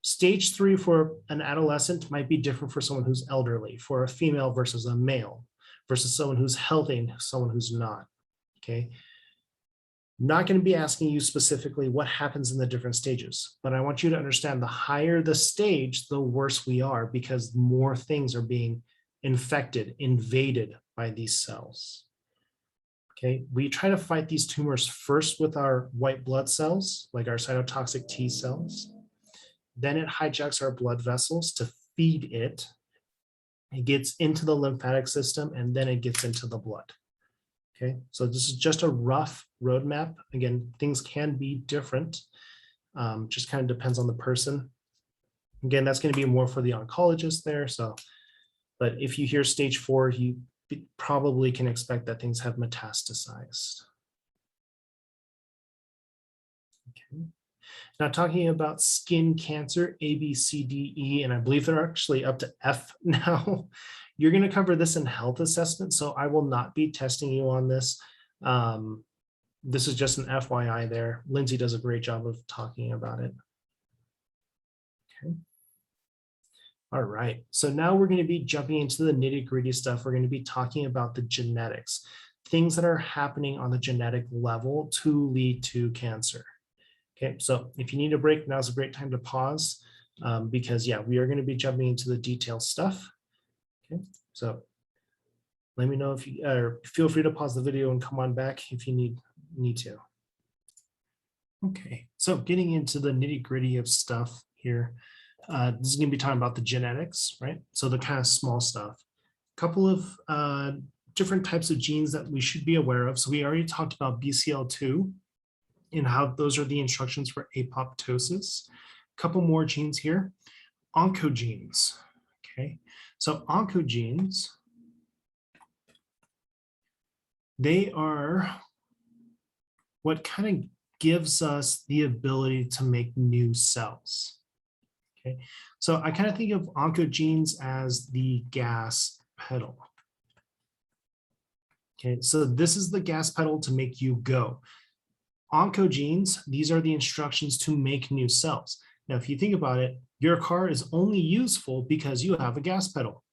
Stage 3 for an adolescent might be different for someone who's elderly, for a female versus a male, versus someone who's healthy and someone who's not, okay? Not going to be asking you specifically what happens in the different stages, but I want you to understand the higher the stage, the worse we are, because more things are being infected, invaded by these cells. Okay, we try to fight these tumors first with our white blood cells, like our cytotoxic T cells. Then it hijacks our blood vessels to feed it. It gets into the lymphatic system, and then it gets into the blood. Okay, so this is just a rough roadmap. Again, things can be different. Just kind of depends on the person. Again, that's going to be more for the oncologist there. So, but if you hear stage 4, you probably can expect that things have metastasized. Okay. Now talking about skin cancer, A, B, C, D, E, and I believe they're actually up to F now. You're going to cover this in health assessment, so I will not be testing you on this. This is just an FYI there. Lindsay does a great job of talking about it. Okay. All right, so now we're going to be jumping into the nitty-gritty stuff. We're going to be talking about the genetics, things that are happening on the genetic level to lead to cancer. Okay, so if you need a break, now's a great time to pause because yeah, we are going to be jumping into the detailed stuff. Okay, so let me know if you, or feel free to pause the video and come on back if you need to. Okay, so getting into the nitty-gritty of stuff here. This is going to be talking about the genetics, right? So the kind of small stuff. A couple of different types of genes that we should be aware of. So we already talked about BCL2 and how those are the instructions for apoptosis. A couple more genes here. Oncogenes, okay? So oncogenes, they are what kind of gives us the ability to make new cells. Okay, so I kind of think of oncogenes as the gas pedal. Okay, so this is the gas pedal to make you go. Oncogenes, these are the instructions to make new cells. Now, if you think about it, your car is only useful because you have a gas pedal.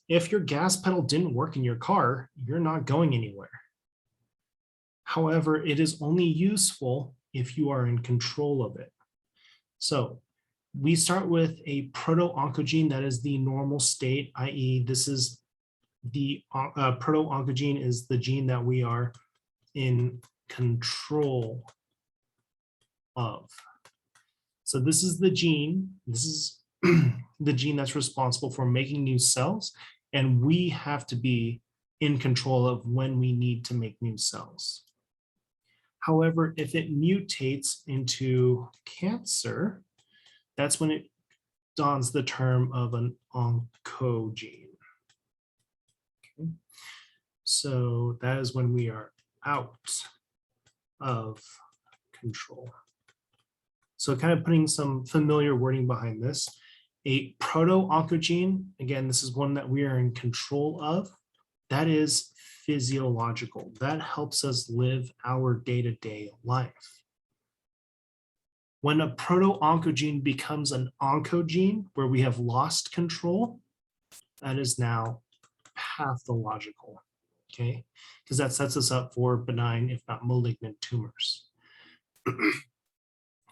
If your gas pedal didn't work in your car, you're not going anywhere. However, it is only useful if you are in control of it. So we start with a proto-oncogene, that is the normal state, i.e. this is the proto-oncogene is the gene that we are in control of. So this is the gene, this is the gene that's responsible for making new cells, and we have to be in control of when we need to make new cells. However, if it mutates into cancer, that's when it dons the term of an oncogene. Okay. So that is when we are out of control. So kind of putting some familiar wording behind this. A proto-oncogene, again, this is one that we are in control of. That is physiological. That helps us live our day-to-day life. When a proto-oncogene becomes an oncogene, where we have lost control, that is now pathological, okay? Because that sets us up for benign, if not malignant tumors.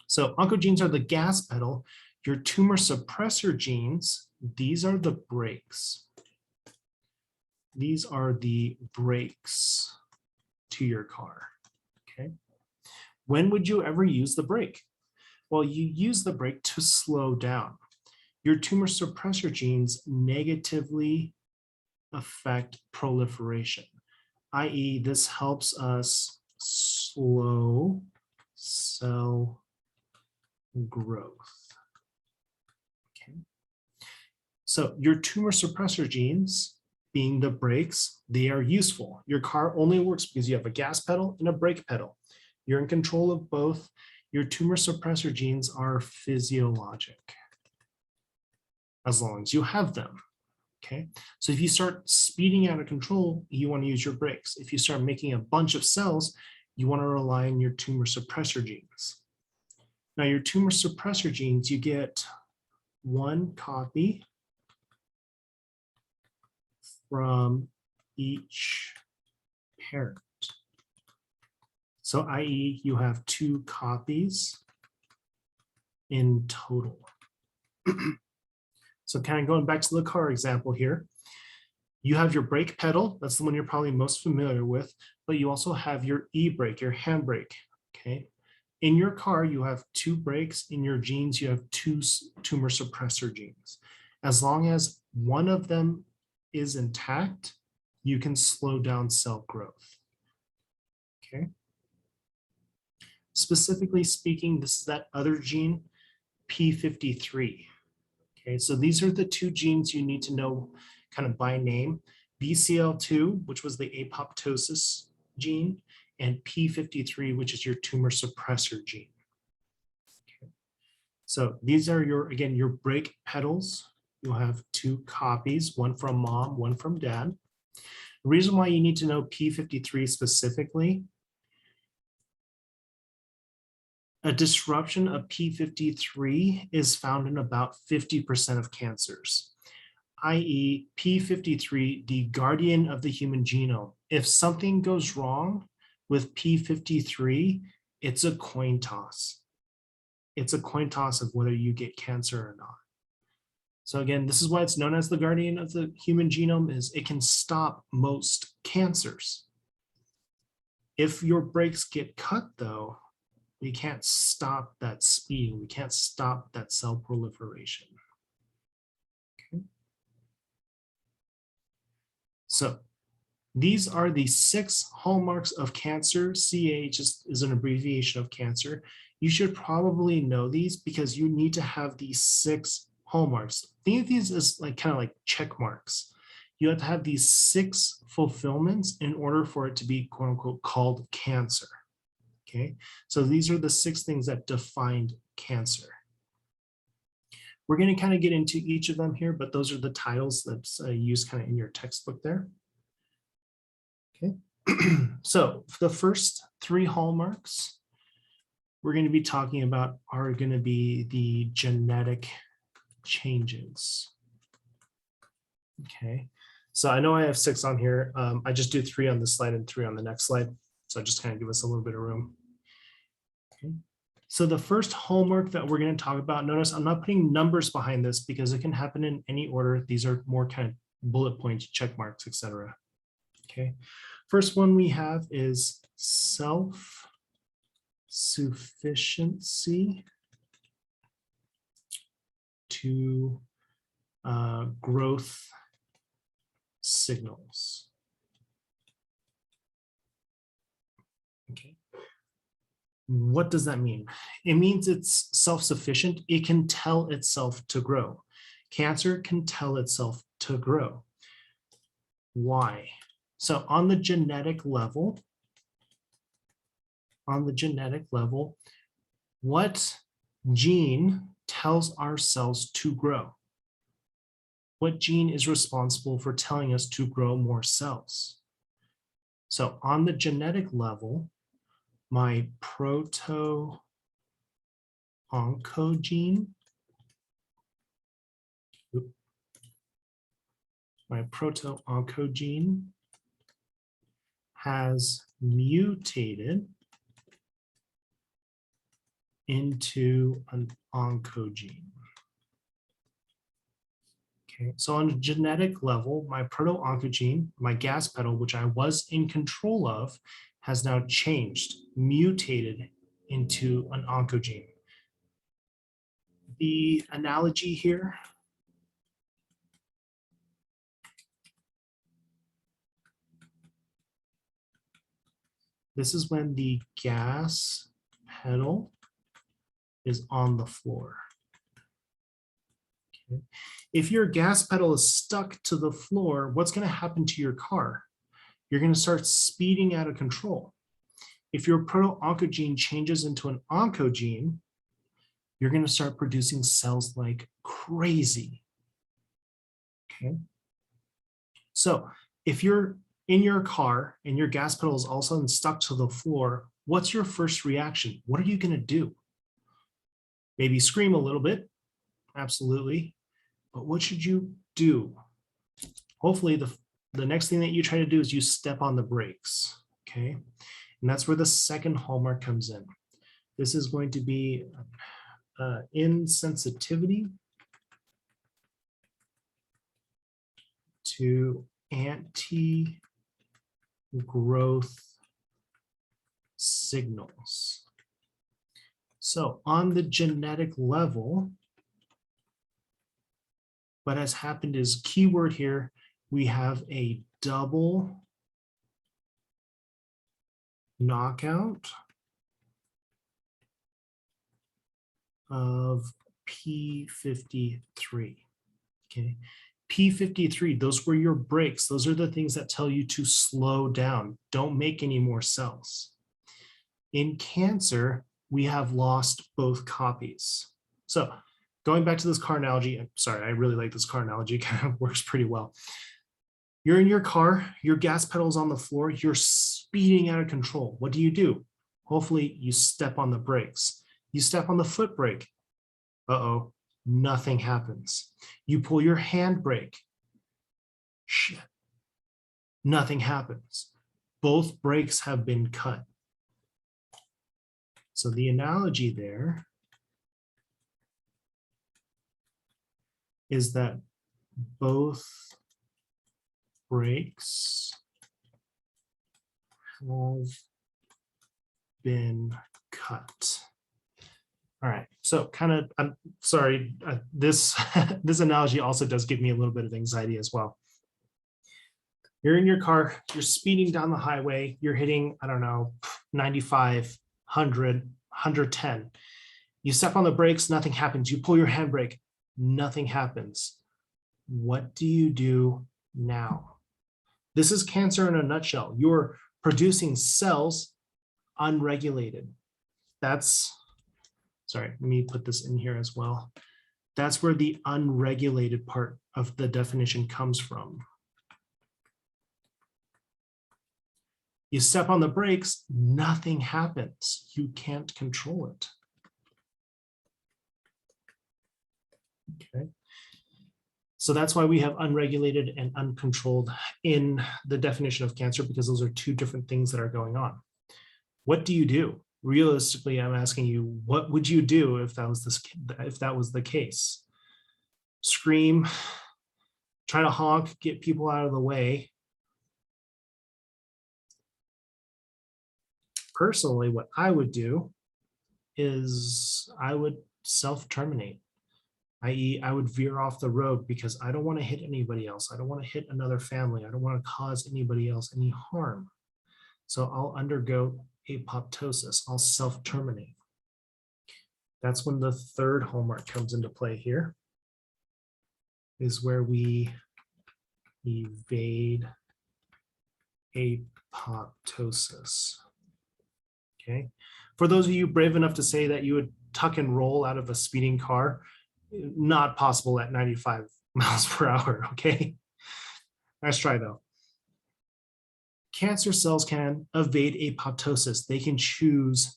So oncogenes are the gas pedal. Your tumor suppressor genes, these are the brakes. These are the brakes to your car, okay? When would you ever use the brake? Well, you use the brake to slow down. Your tumor suppressor genes negatively affect proliferation, i.e. this helps us slow cell growth. Okay. So your tumor suppressor genes, being the brakes, they are useful. Your car only works because you have a gas pedal and a brake pedal. You're in control of both. your tumor suppressor genes are physiologic, as long as you have them. Okay, so if you start speeding out of control, you want to use your brakes. If you start making a bunch of cells, you want to rely on your tumor suppressor genes. Now, your tumor suppressor genes, you get one copy from each parent. So, i.e., you have 2 copies in total. So kind of going back to the car example here, you have your brake pedal. That's the one you're probably most familiar with, but you also have your e-brake, your handbrake, okay? In your car, you have 2 brakes. In your genes, you have 2 tumor suppressor genes. As long as one of them is intact, you can slow down cell growth, okay? Specifically speaking, this is that other gene, P53. Okay, so these are the 2 genes you need to know kind of by name. BCL2, which was the apoptosis gene, and P53, which is your tumor suppressor gene. Okay. So these are your, again, your brake pedals. You'll have 2 copies, one from mom, one from dad. The reason why you need to know P53 specifically, a disruption of P53 is found in about 50% of cancers, i.e. P53, the guardian of the human genome. If something goes wrong with P53, it's a coin toss. It's a coin toss of whether you get cancer or not. So again, this is why it's known as the guardian of the human genome, is it can stop most cancers. If your brakes get cut though, we can't stop that speed. We can't stop that cell proliferation. Okay. So these are the 6 hallmarks of cancer. CAH is an abbreviation of cancer. You should probably know these because you need to have these 6 hallmarks. Think of these as like kind of like check marks. You have to have these 6 fulfillments in order for it to be quote unquote called cancer. Okay, so these are the 6 things that defined cancer. We're going to kind of get into each of them here, but those are the titles that's used kind of in your textbook there. Okay, so the first 3 hallmarks we're going to be talking about are going to be the genetic changes. Okay, so I know I have 6 on here. I just do 3 on this slide and 3 on the next slide. So just kind of give us a little bit of room. Okay. So the first hallmark that we're going to talk about, notice I'm not putting numbers behind this because it can happen in any order. These are more kind of bullet points, check marks, etc. Okay. First one we have is self-sufficiency to growth signals. Okay. What does that mean? It means it's self-sufficient. It can tell itself to grow. Cancer can tell itself to grow. Why? So on the genetic level, what gene tells our cells to grow? What gene is responsible for telling us to grow more cells? So on the genetic level, my proto-oncogene, has mutated into an oncogene. Okay, so on a genetic level, my proto-oncogene, my gas pedal, which I was in control of, has now changed, mutated into an oncogene. The analogy here, this is when the gas pedal is on the floor. Okay. If your gas pedal is stuck to the floor, what's going to happen to your car? You're going to start speeding out of control. if your proto-oncogene changes into an oncogene, you're going to start producing cells like crazy. Okay. So if you're in your car and your gas pedal is all of a sudden stuck to the floor, what's your first reaction? What are you going to do? Maybe scream a little bit. Absolutely. But what should you do? Hopefully the next thing that you try to do is you step on the brakes. Okay. And that's where the second hallmark comes in. This is going to be insensitivity to anti-growth signals. So on the genetic level, what has happened is, keyword here, we have a double knockout of P53. Okay, P53, those were your brakes. Those are the things that tell you to slow down. Don't make any more cells. In cancer, we have lost both copies. So going back to this car analogy, I'm sorry, I really like this car analogy, it kind of works pretty well. You're in your car, your gas pedal's on the floor, you're speeding out of control. What do? Hopefully you step on the brakes. You step on the foot brake. Uh-oh, nothing happens. You pull your handbrake. Shit, nothing happens. Both brakes have been cut. So the analogy there is that both brakes have been cut. All right, so kind of, I'm sorry, this analogy also does give me a little bit of anxiety as well. You're in your car, you're speeding down the highway, you're hitting, I don't know, 95, 100, 110. You step on the brakes, nothing happens. You pull your handbrake, nothing happens. What do you do now? This is cancer in a nutshell. You're producing cells unregulated. Sorry, let me put this in here as well. That's where the unregulated part of the definition comes from. You step on the brakes, nothing happens. You can't control it. Okay. So that's why we have unregulated and uncontrolled in the definition of cancer, because those are two different things that are going on. What do? Realistically, I'm asking you, what would you do if that was the case? Scream, try to honk, get people out of the way. Personally, what I would do is I would self-terminate, i.e. I would veer off the road because I don't want to hit anybody else. I don't want to hit another family. I don't want to cause anybody else any harm. So I'll undergo apoptosis. I'll self-terminate. That's when the third hallmark comes into play here, is where we evade apoptosis. Okay. For those of you brave enough to say that you would tuck and roll out of a speeding car, not possible at 95 miles per hour. Okay. Nice try though. Cancer cells can evade apoptosis. They can choose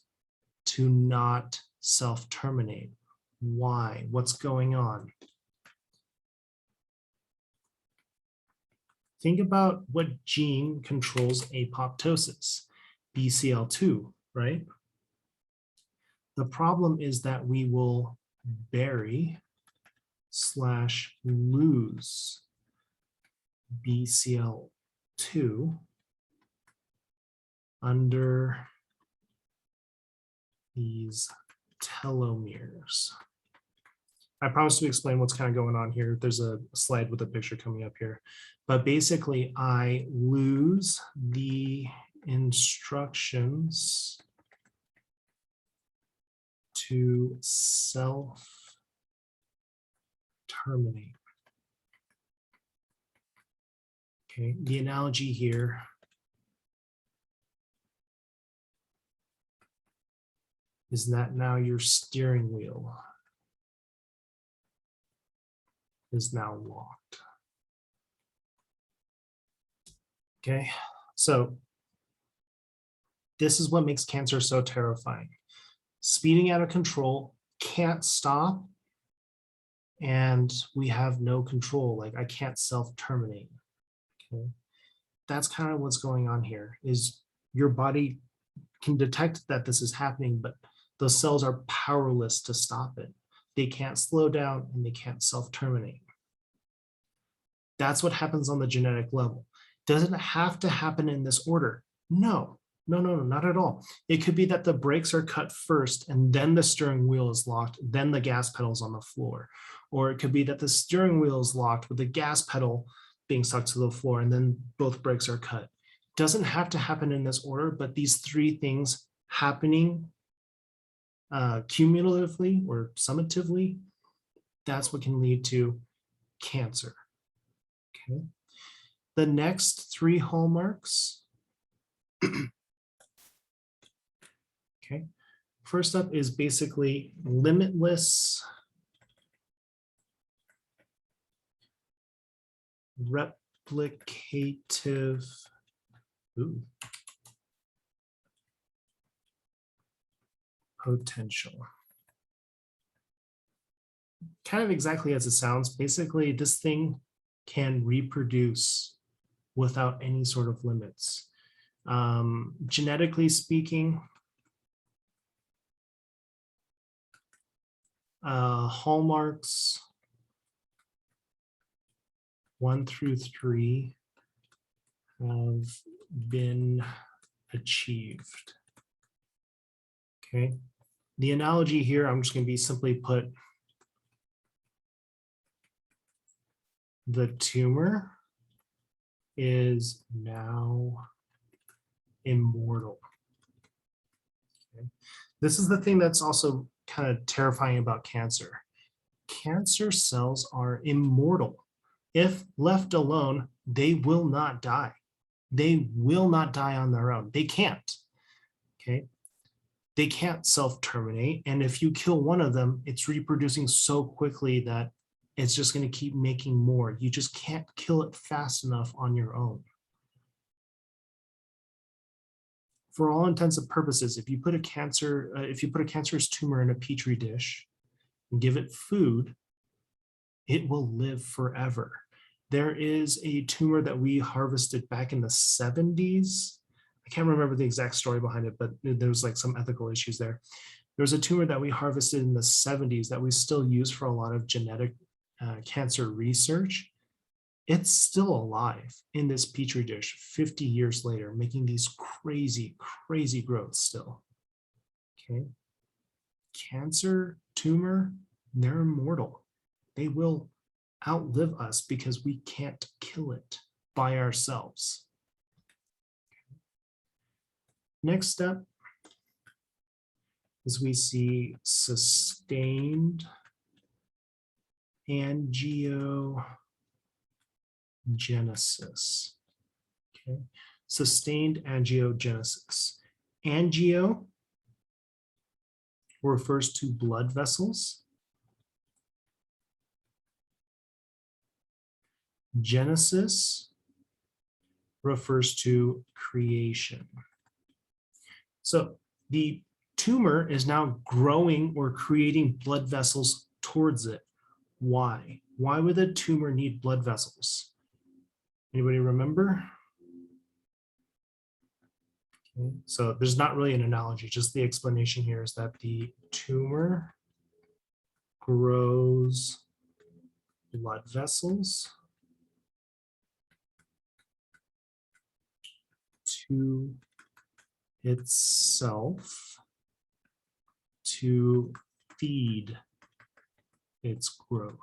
to not self-terminate. Why? What's going on? Think about what gene controls apoptosis. BCL2, right? The problem is that we will bury / lose BCL2 under these telomeres. I promise to explain what's kind of going on here. There's a slide with a picture coming up here. But basically, I lose the instructions to self-terminate. Okay, the analogy here is that now your steering wheel is now locked. Okay, so this is what makes cancer so terrifying. Speeding out of control, can't stop, and we have no control. Like I can't self-terminate. Okay, that's kind of what's going on here. Is your body can detect that this is happening, but those cells are powerless to stop it. They can't slow down and they can't self-terminate. That's what happens on the genetic level. Does it have to happen in this order? No, not at all. It could be that the brakes are cut first and then the steering wheel is locked, then the gas pedal's on the floor. Or it could be that the steering wheel is locked with the gas pedal being stuck to the floor and then both brakes are cut. Doesn't have to happen in this order, but these three things happening cumulatively or summatively, that's what can lead to cancer. Okay. The next three hallmarks. Okay. First up is basically limitless replicative potential. Kind of exactly as it sounds. Basically, this thing can reproduce without any sort of limits. Genetically speaking, hallmarks 1 through 3 have been achieved. Okay. The analogy here, I'm just going to be simply put the tumor is now immortal. Okay. This is the thing that's also kind of terrifying about cancer. Cancer cells are immortal. If left alone, they will not die. They will not die on their own. They can't. Okay. They can't self-terminate. And if you kill one of them, it's reproducing so quickly that it's just going to keep making more. You just can't kill it fast enough on your own. For all intents and purposes, if you put a cancerous tumor in a petri dish and give it food, it will live forever. There is a tumor that we harvested back in the 70s. I can't remember the exact story behind it, but there was like some ethical issues there. There was a tumor that we harvested in the 70s that we still use for a lot of genetic cancer research. It's still alive in this petri dish 50 years later, making these crazy, crazy growths still. Okay. Cancer, tumor, they're immortal. They will outlive us because we can't kill it by ourselves. Next step is we see sustained angiogenesis. Okay, sustained angiogenesis. Angio refers to blood vessels. Genesis refers to creation. So the tumor is now growing or creating blood vessels towards it. Why? Why would a tumor need blood vessels? Anybody remember? Okay, so there's not really an analogy, just the explanation here is that the tumor grows blood vessels to itself to feed its growth.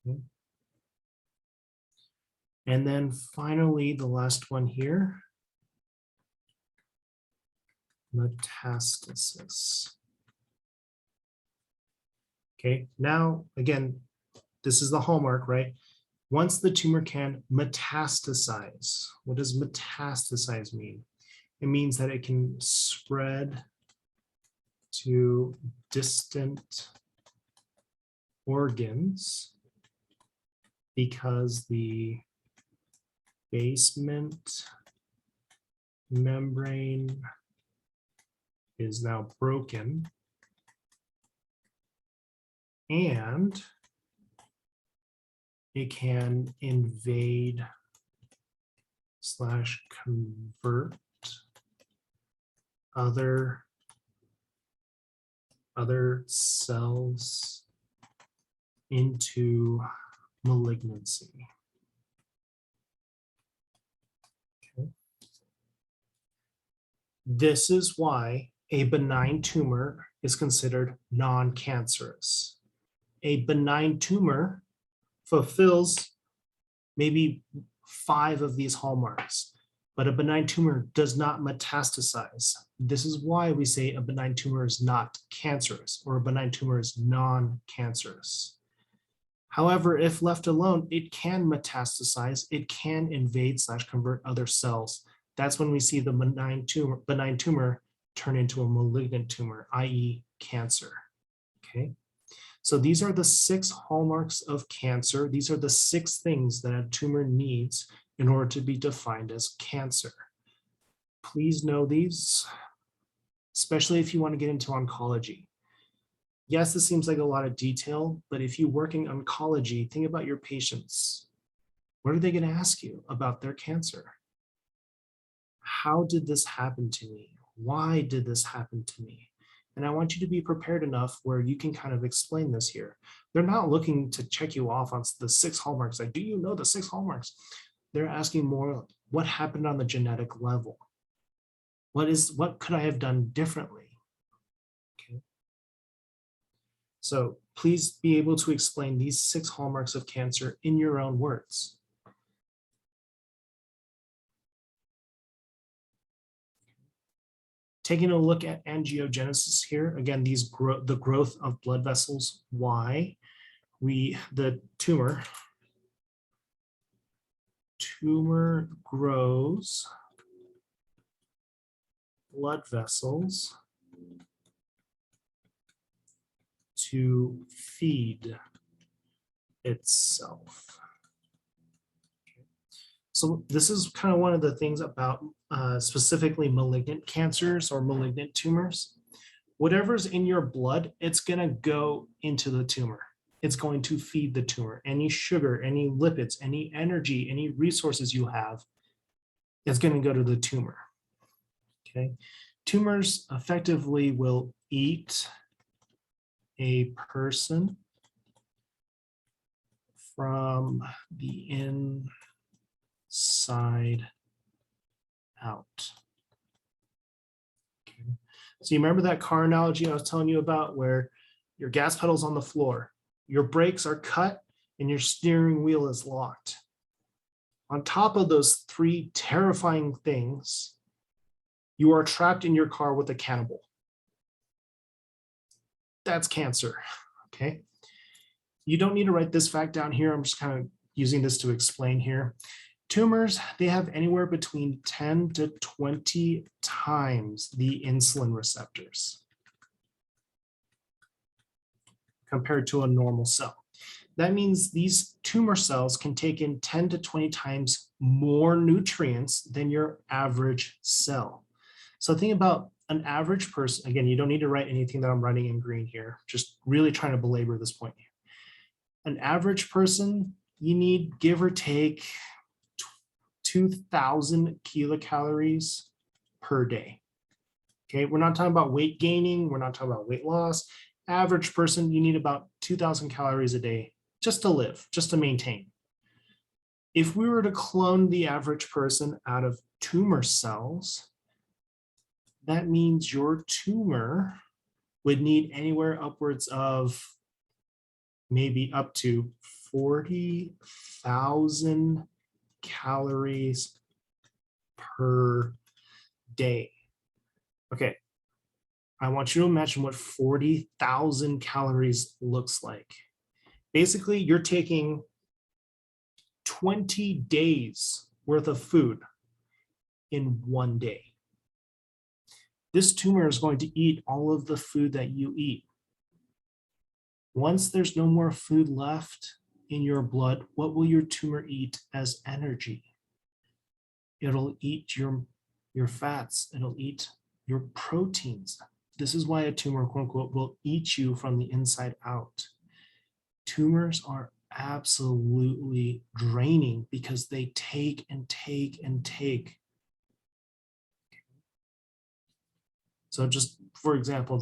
Okay. And then finally, the last one here, metastasis. Okay, now again, this is the hallmark, right? Once the tumor can metastasize, what does metastasize mean? It means that it can spread to distant organs because the basement membrane is now broken and it can invade / convert other cells into malignancy. Okay. This is why a benign tumor is considered non-cancerous. A benign tumor fulfills maybe 5 of these hallmarks, but a benign tumor does not metastasize. This is why we say a benign tumor is not cancerous or a benign tumor is non-cancerous. However, if left alone, it can metastasize, it can invade / convert other cells. That's when we see the benign tumor turn into a malignant tumor, i.e. cancer, okay? So these are the 6 hallmarks of cancer. These are the 6 things that a tumor needs in order to be defined as cancer. Please know these, especially if you want to get into oncology. Yes, this seems like a lot of detail, but if you work in oncology, think about your patients. What are they going to ask you about their cancer? How did this happen to me? Why did this happen to me? And I want you to be prepared enough where you can kind of explain this here. They're not looking to check you off on the 6 hallmarks. Like, do you know the 6 hallmarks? They're asking more, what happened on the genetic level? What could I have done differently? Okay. So please be able to explain these 6 hallmarks of cancer in your own words. Taking a look at angiogenesis here, again, the growth of blood vessels. Why? The tumor grows blood vessels to feed itself. So this is kind of one of the things about specifically malignant cancers or malignant tumors. Whatever's in your blood, it's going to go into the tumor. It's going to feed the tumor. Any sugar, any lipids, any energy, any resources you have, it's going to go to the tumor. Okay. Tumors effectively will eat a person from the inside out. Okay. So you remember that car analogy I was telling you about where your gas pedal's on the floor, your brakes are cut, and your steering wheel is locked. On top of those 3 terrifying things, you are trapped in your car with a cannibal. That's cancer, okay? You don't need to write this fact down here. I'm just kind of using this to explain here. Tumors, they have anywhere between 10 to 20 times the insulin receptors compared to a normal cell. That means these tumor cells can take in 10 to 20 times more nutrients than your average cell. So think about an average person. Again, you don't need to write anything that I'm writing in green here, just really trying to belabor this point here. An average person, you need, give or take, 2,000 kilocalories per day. Okay, we're not talking about weight gaining, we're not talking about weight loss. Average person, you need about 2,000 calories a day just to live, just to maintain. If we were to clone the average person out of tumor cells, that means your tumor would need anywhere upwards of maybe up to 40,000 calories per day. Okay, I want you to imagine what 40,000 calories looks like. Basically, you're taking 20 days worth of food in one day. this tumor is going to eat all of the food that you eat. Once there's no more food left in your blood, what will your tumor eat as energy? It'll eat your fats, it'll eat your proteins. This is why a tumor, quote unquote, will eat you from the inside out. Tumors are absolutely draining because they take and take and take. So just for example,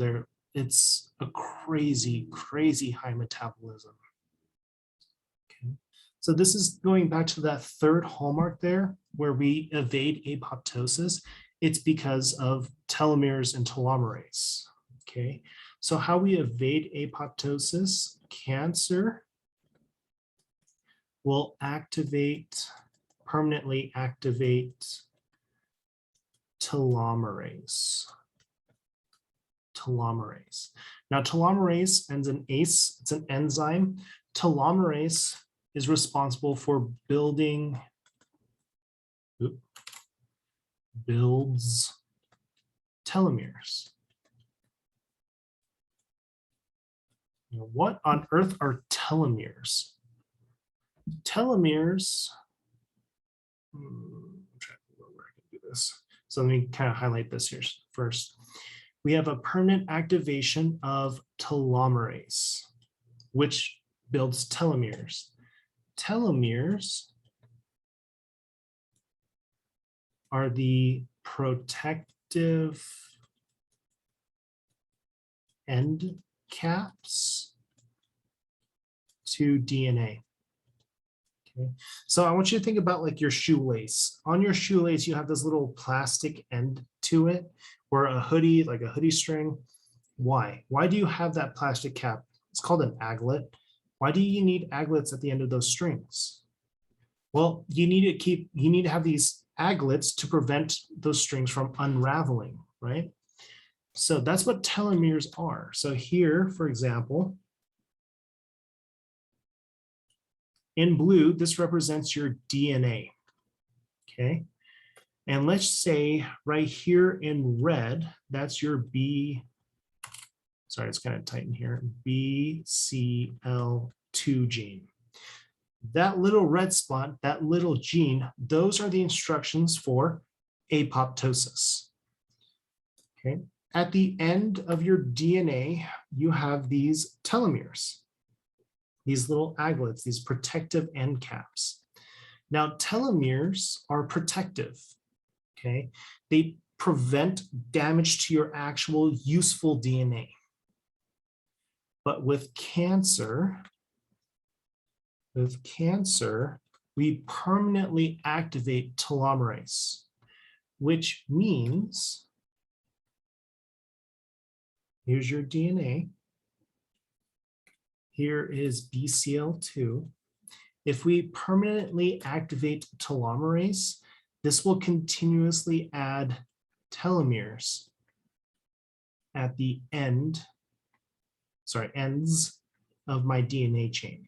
it's a crazy, crazy high metabolism. Okay. So this is going back to that third hallmark there, where we evade apoptosis. It's because of telomeres and telomerase. Okay. So how we evade apoptosis, cancer will permanently activate telomerase. Now, telomerase ends in ACE. It's an enzyme. Telomerase is responsible for builds telomeres. Now, what on earth are telomeres? Telomeres, I'm trying to remember where I can do this. So let me kind of highlight this here first. We have a permanent activation of telomerase, which builds telomeres. Telomeres are the protective end caps to DNA. Okay. So I want you to think about like your shoelace. On your shoelace, you have this little plastic end to it, or a hoodie, like a hoodie string. Why? Why do you have that plastic cap? It's called an aglet. Why do you need aglets at the end of those strings? Well, you need to have these aglets to prevent those strings from unraveling, right? So that's what telomeres are. So here, for example, in blue, this represents your DNA, okay? And let's say right here in red, that's your sorry, it's kind of tight in here, BCL2 gene. That little red spot, that little gene, those are the instructions for apoptosis, okay? At the end of your DNA, you have these telomeres, these little aglets, these protective end caps. Now, telomeres are protective, okay? They prevent damage to your actual useful DNA. But with cancer, we permanently activate telomerase, which means, here's your DNA. Here is BCL2. If we permanently activate telomerase, this will continuously add telomeres at the ends of my DNA chain.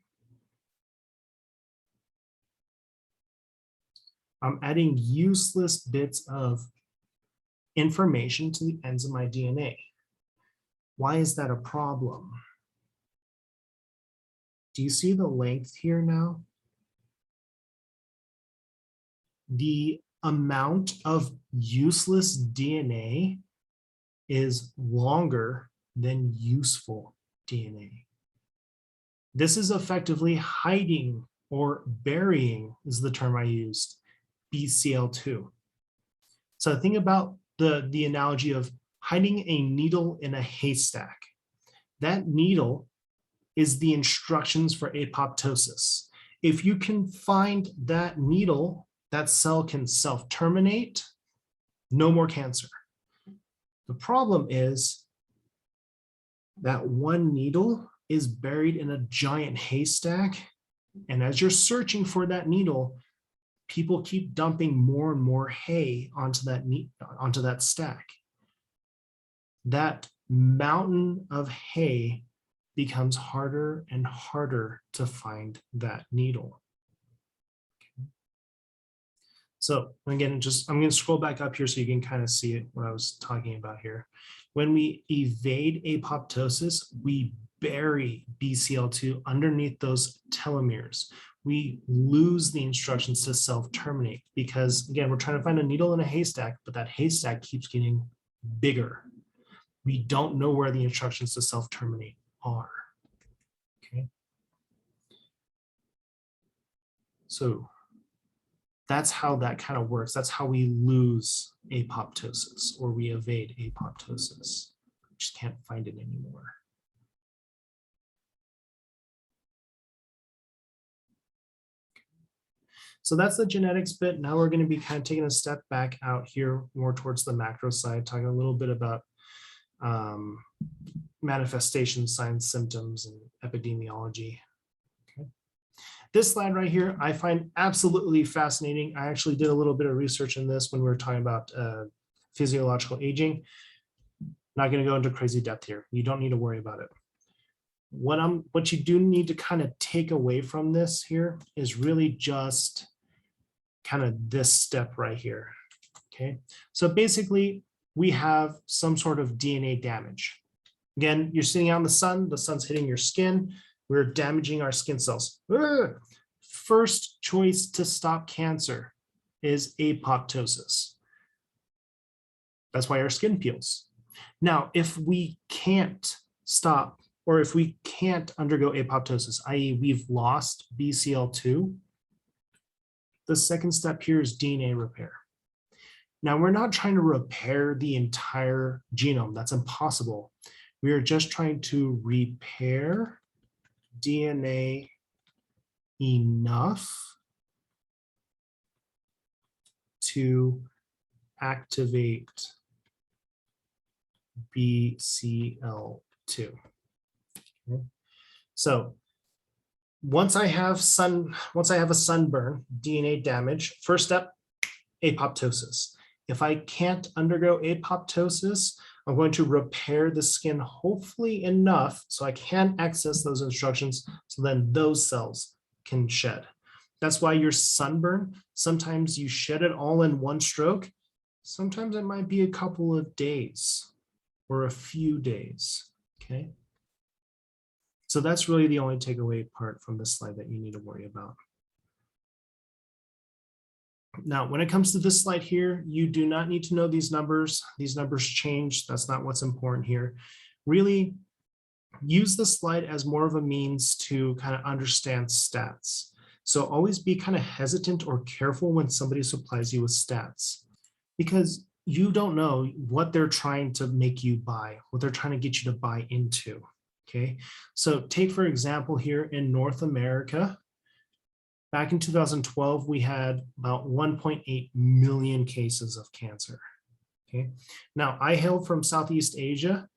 I'm adding useless bits of information to the ends of my DNA. Why is that a problem? Do you see the length here now? The amount of useless DNA is longer than useful DNA. This is effectively hiding or burying, is the term I used, BCL2. So think about the analogy of hiding a needle in a haystack. That needle is the instructions for apoptosis. If you can find that needle, that cell can self-terminate, no more cancer. The problem is that one needle is buried in a giant haystack, and as you're searching for that needle, people keep dumping more and more hay onto that stack. That mountain of hay becomes harder and harder to find that needle. So again, I'm going to scroll back up here so you can kind of see it, what I was talking about here. When we evade apoptosis, we bury BCL2 underneath those telomeres. We lose the instructions to self-terminate because, again, we're trying to find a needle in a haystack, but that haystack keeps getting bigger. We don't know where the instructions to self-terminate are. Okay. So that's how that kind of works. That's how we lose apoptosis or we evade apoptosis. We just can't find it anymore. So that's the genetics bit. Now we're going to be kind of taking a step back out here more towards the macro side, talking a little bit about manifestations, signs, symptoms, and epidemiology. Okay. This slide right here, I find absolutely fascinating. I actually did a little bit of research in this when we were talking about physiological aging. Not going to go into crazy depth here. You don't need to worry about it. What you do need to kind of take away from this here is really just kind of this step right here. Okay, so basically we have some sort of DNA damage. Again, you're sitting out in the sun's hitting your skin, we're damaging our skin cells. First choice to stop cancer is apoptosis. That's why our skin peels. Now, if we can't stop, or if we can't undergo apoptosis, i.e. we've lost BCL2, the second step here is DNA repair. Now, we're not trying to repair the entire genome. That's impossible. We are just trying to repair DNA enough to activate BCL2. Okay. So once I have a sunburn, DNA damage, first step, apoptosis. If I can't undergo apoptosis, I'm going to repair the skin hopefully enough so I can access those instructions so then those cells can shed. That's why your sunburn, sometimes you shed it all in one stroke. Sometimes it might be a couple of days or a few days, okay? So that's really the only takeaway part from this slide that you need to worry about. Now, when it comes to this slide here, you do not need to know these numbers. These numbers change. That's not what's important here. Really use this slide as more of a means to kind of understand stats. So always be kind of hesitant or careful when somebody supplies you with stats, because you don't know what they're trying to make you buy, what they're trying to get you to buy into. Okay, so take for example here in North America, back in 2012, we had about 1.8 million cases of cancer. Okay, now I hail from Southeast Asia.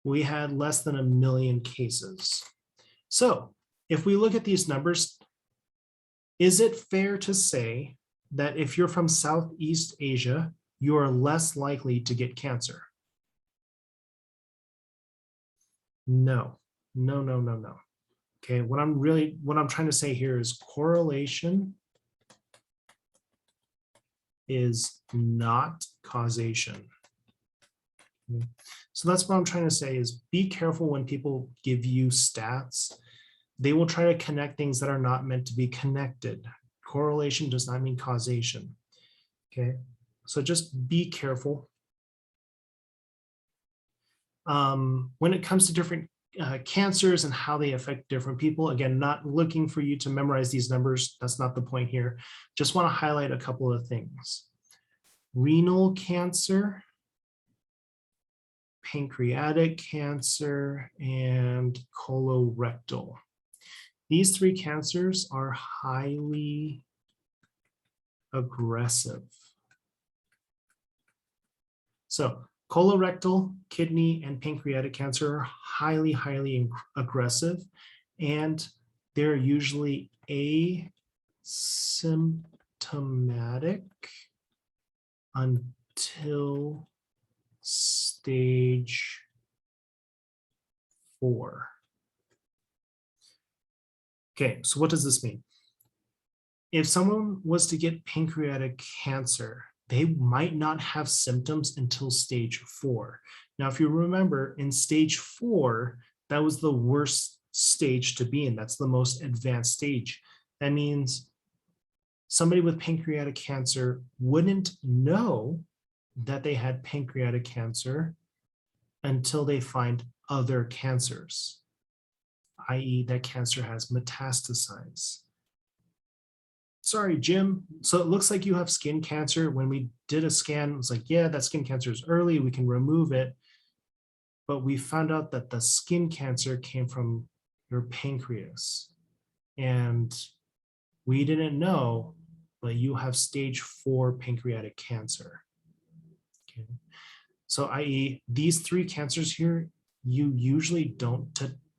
We had less than 1 million cases. So if we look at these numbers, is it fair to say that if you're from Southeast Asia, you are less likely to get cancer? No, no, no, no, no. Okay, what I'm trying to say here is correlation is not causation. Okay. So that's what I'm trying to say is be careful when people give you stats. They will try to connect things that are not meant to be connected. Correlation does not mean causation. Okay, so just be careful. When it comes to different cancers and how they affect different people, again, not looking for you to memorize these numbers. That's not the point here. Just want to highlight a couple of things. Renal cancer, pancreatic cancer, and colorectal. These three cancers are highly aggressive. So colorectal, kidney, and pancreatic cancer are highly, highly aggressive, and they're usually asymptomatic until stage 4. Okay, so what does this mean? if someone was to get pancreatic cancer, they might not have symptoms until stage 4. Now, if you remember, in stage 4, that was the worst stage to be in. That's the most advanced stage. That means somebody with pancreatic cancer wouldn't know that they had pancreatic cancer until they find other cancers, i.e., that cancer has metastasized. Sorry, Jim. So it looks like you have skin cancer. When we did a scan, it was like, yeah, that skin cancer is early. We can remove it. But we found out that the skin cancer came from your pancreas. And we didn't know, but you have stage 4 pancreatic cancer. Okay. So i.e., these 3 cancers here, you usually don't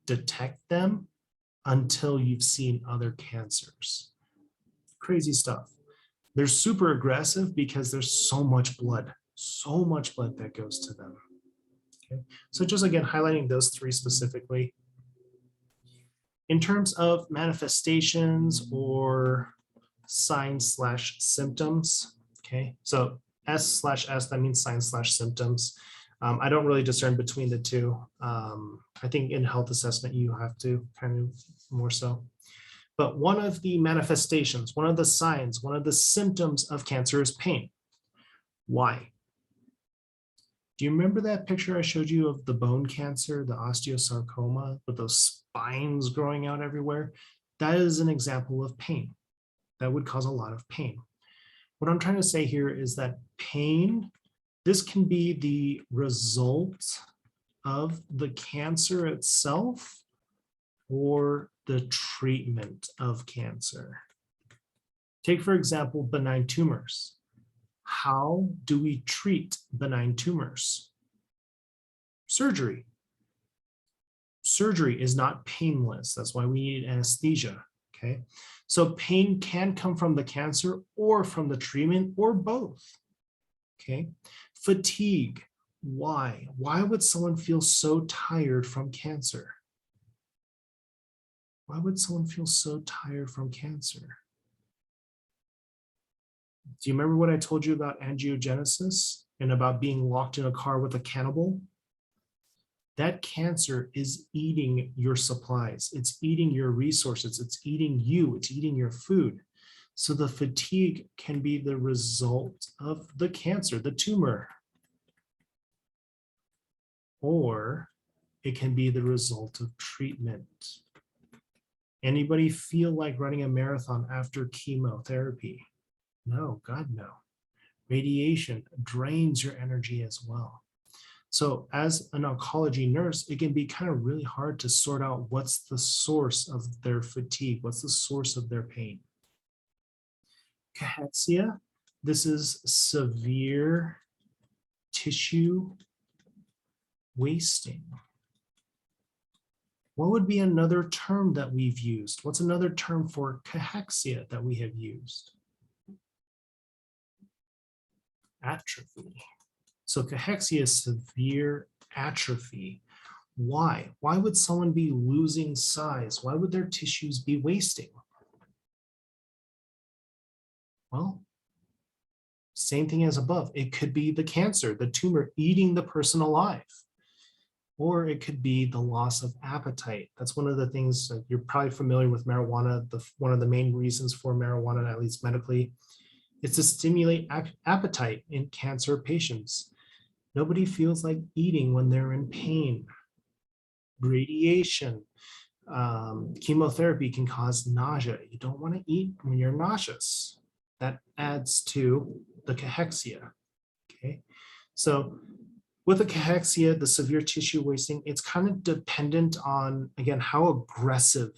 detect them until you've seen other cancers. Crazy stuff. They're super aggressive because there's so much blood that goes to them. Okay. So just again, highlighting those 3 specifically. In terms of manifestations or signs/symptoms, okay, so S/S, that means signs/symptoms. I don't really discern between the two. I think in health assessment, you have to kind of more so. But one of the manifestations, one of the signs, one of the symptoms of cancer is pain. Why? Do you remember that picture I showed you of the bone cancer, the osteosarcoma, with those spines growing out everywhere? That is an example of pain. That would cause a lot of pain. What I'm trying to say here is that pain, this can be the result of the cancer itself or the treatment of cancer. Take, for example, benign tumors. How do we treat benign tumors? Surgery. Surgery is not painless. That's why we need anesthesia. Okay. So pain can come from the cancer or from the treatment or both. Okay. Fatigue. Why? Why would someone feel so tired from cancer? Why would someone feel so tired from cancer? Do you remember what I told you about angiogenesis and about being locked in a car with a cannibal? That cancer is eating your supplies. It's eating your resources. It's eating you. It's eating your food. So the fatigue can be the result of the cancer, the tumor. Or it can be the result of treatment. Anybody feel like running a marathon after chemotherapy? No, God, no. Radiation drains your energy as well. So as an oncology nurse, it can be kind of really hard to sort out what's the source of their fatigue, what's the source of their pain. Cachexia, this is severe tissue wasting. What would be another term that we've used? What's another term for cachexia that we have used? Atrophy. So cachexia is severe atrophy. Why? Why would someone be losing size? Why would their tissues be wasting? Well, same thing as above. It could be the cancer, the tumor eating the person alive. Or it could be the loss of appetite. That's one of the things you're probably familiar with marijuana. One of the main reasons for marijuana, at least medically, is to stimulate appetite in cancer patients. Nobody feels like eating when they're in pain. Radiation, chemotherapy can cause nausea. You don't want to eat when you're nauseous. That adds to the cachexia. Okay, so with the cachexia, the severe tissue wasting, it's kind of dependent on, again, how aggressive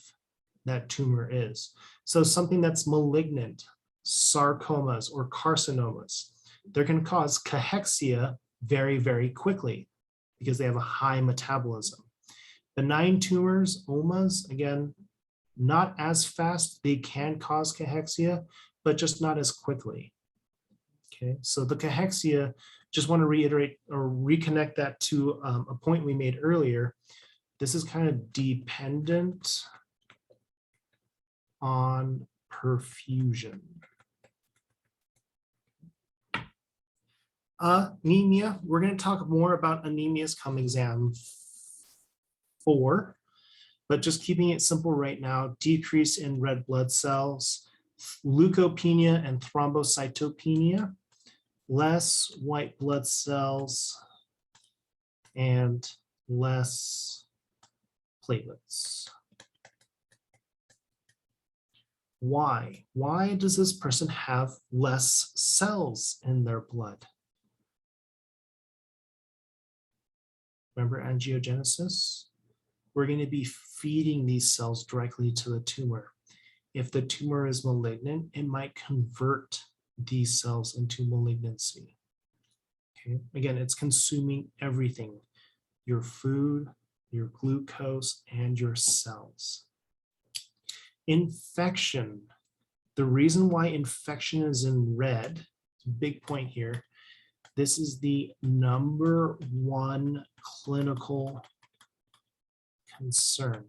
that tumor is. So something that's malignant, sarcomas or carcinomas, they're going to cause cachexia very, very quickly because they have a high metabolism. Benign tumors, omas, again, not as fast. They can cause cachexia, but just not as quickly. Okay, so the cachexia, just want to reiterate or reconnect that to a point we made earlier. This is kind of dependent on perfusion. Anemia, we're going to talk more about anemias come exam 4, but just keeping it simple right now, decrease in red blood cells, leukopenia and thrombocytopenia, less white blood cells, and less platelets. Why? Why does this person have less cells in their blood? Remember angiogenesis? We're going to be feeding these cells directly to the tumor. If the tumor is malignant, it might convert these cells into malignancy. Okay. Again, it's consuming everything, your food, your glucose, and your cells. Infection. The reason why infection is in red, big point here, this is the #1 clinical concern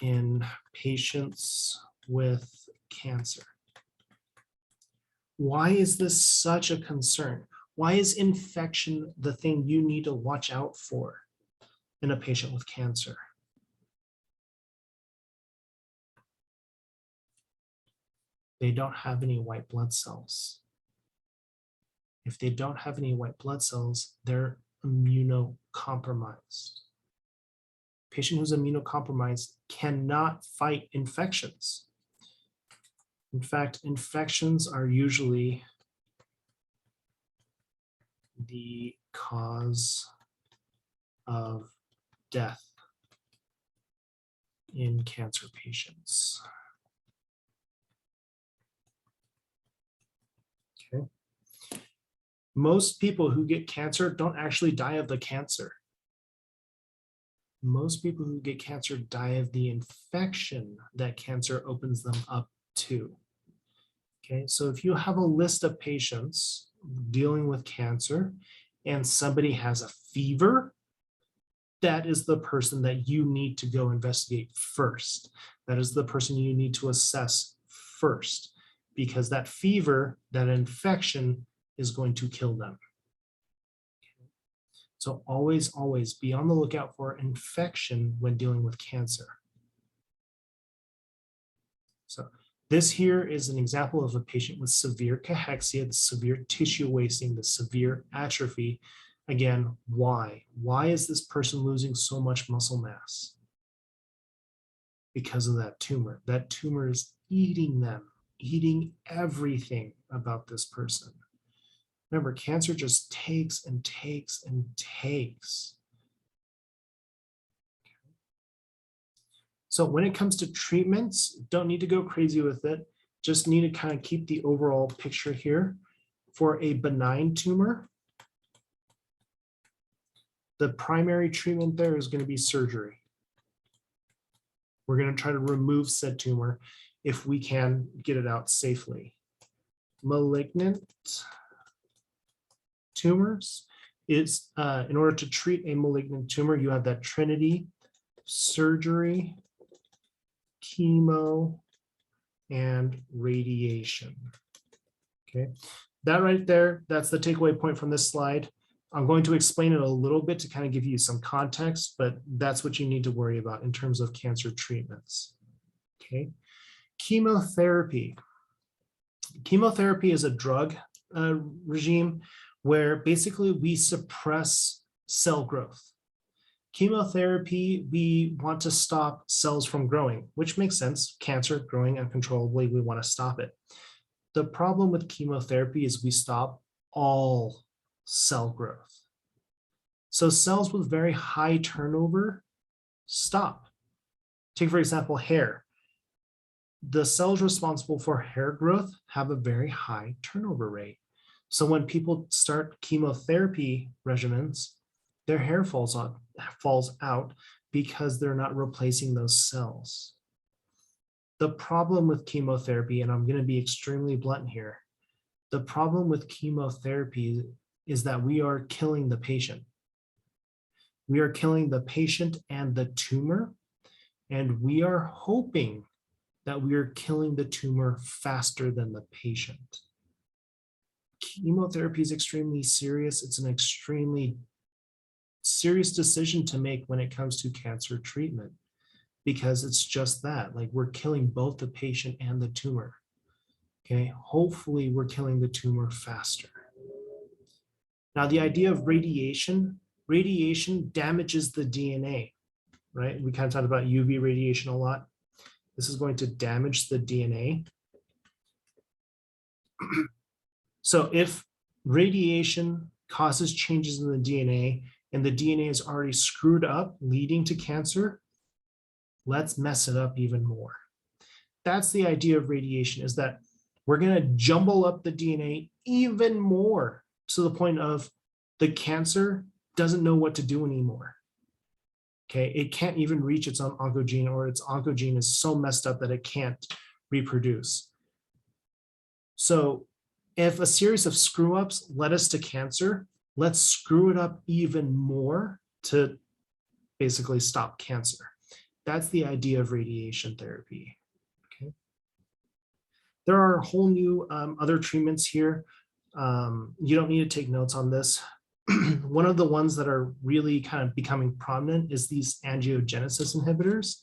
in patients with cancer. Why is this such a concern? Why is infection the thing you need to watch out for in a patient with cancer? They don't have any white blood cells. If they don't have any white blood cells, they're immunocompromised. Patient who's immunocompromised cannot fight infections. In fact, infections are usually the cause of death in cancer patients. Okay. Most people who get cancer don't actually die of the cancer. Most people who get cancer die of the infection that cancer opens them up to. Okay, so if you have a list of patients dealing with cancer and somebody has a fever, that is the person that you need to go investigate first. That is the person you need to assess first, because that fever, that infection is going to kill them. So always, always be on the lookout for infection when dealing with cancer. So this here is an example of a patient with severe cachexia, the severe tissue wasting, the severe atrophy. Again, why? Why is this person losing so much muscle mass? Because of that tumor. That tumor is eating them, eating everything about this person. Remember, cancer just takes and takes and takes. So when it comes to treatments, don't need to go crazy with it. Just need to kind of keep the overall picture here. For a benign tumor, the primary treatment there is going to be surgery. We're going to try to remove said tumor if we can get it out safely. Malignant tumors is, in order to treat a malignant tumor, you have that trinity: surgery, chemo, and radiation. Okay, that right there, that's the takeaway point from this slide. I'm going to explain it a little bit to kind of give you some context, but that's what you need to worry about in terms of cancer treatments. Okay, chemotherapy. Chemotherapy is a drug regime where basically we suppress cell growth. Chemotherapy, we want to stop cells from growing, which makes sense. Cancer growing uncontrollably, we want to stop it. The problem with chemotherapy is we stop all cell growth. So cells with very high turnover stop. Take, for example, hair. The cells responsible for hair growth have a very high turnover rate. So when people start chemotherapy regimens, their hair falls out because they're not replacing those cells. The problem with chemotherapy, and I'm going to be extremely blunt here, the problem with chemotherapy is that we are killing the patient. We are killing the patient and the tumor And we are hoping that we are killing the tumor faster than the patient. Chemotherapy is extremely serious. It's an extremely serious decision to make when it comes to cancer treatment, because it's just that, like, we're killing both the patient and the tumor. Okay, hopefully we're killing the tumor faster. Now, the idea of radiation damages the DNA, right? We kind of talked about UV radiation a lot. This is going to damage the DNA. So if radiation causes changes in the DNA and the DNA is already screwed up, leading to cancer, let's mess it up even more. That's the idea of radiation, is that we're going to jumble up the DNA even more to the point of the cancer doesn't know what to do anymore. Okay, it can't even reach its own oncogene, or its oncogene is so messed up that it can't reproduce. So if a series of screw ups led us to cancer, let's screw it up even more to basically stop cancer. That's the idea of radiation therapy. Okay. There are whole new other treatments here. You don't need to take notes on this. One of the ones that are really kind of becoming prominent is these angiogenesis inhibitors,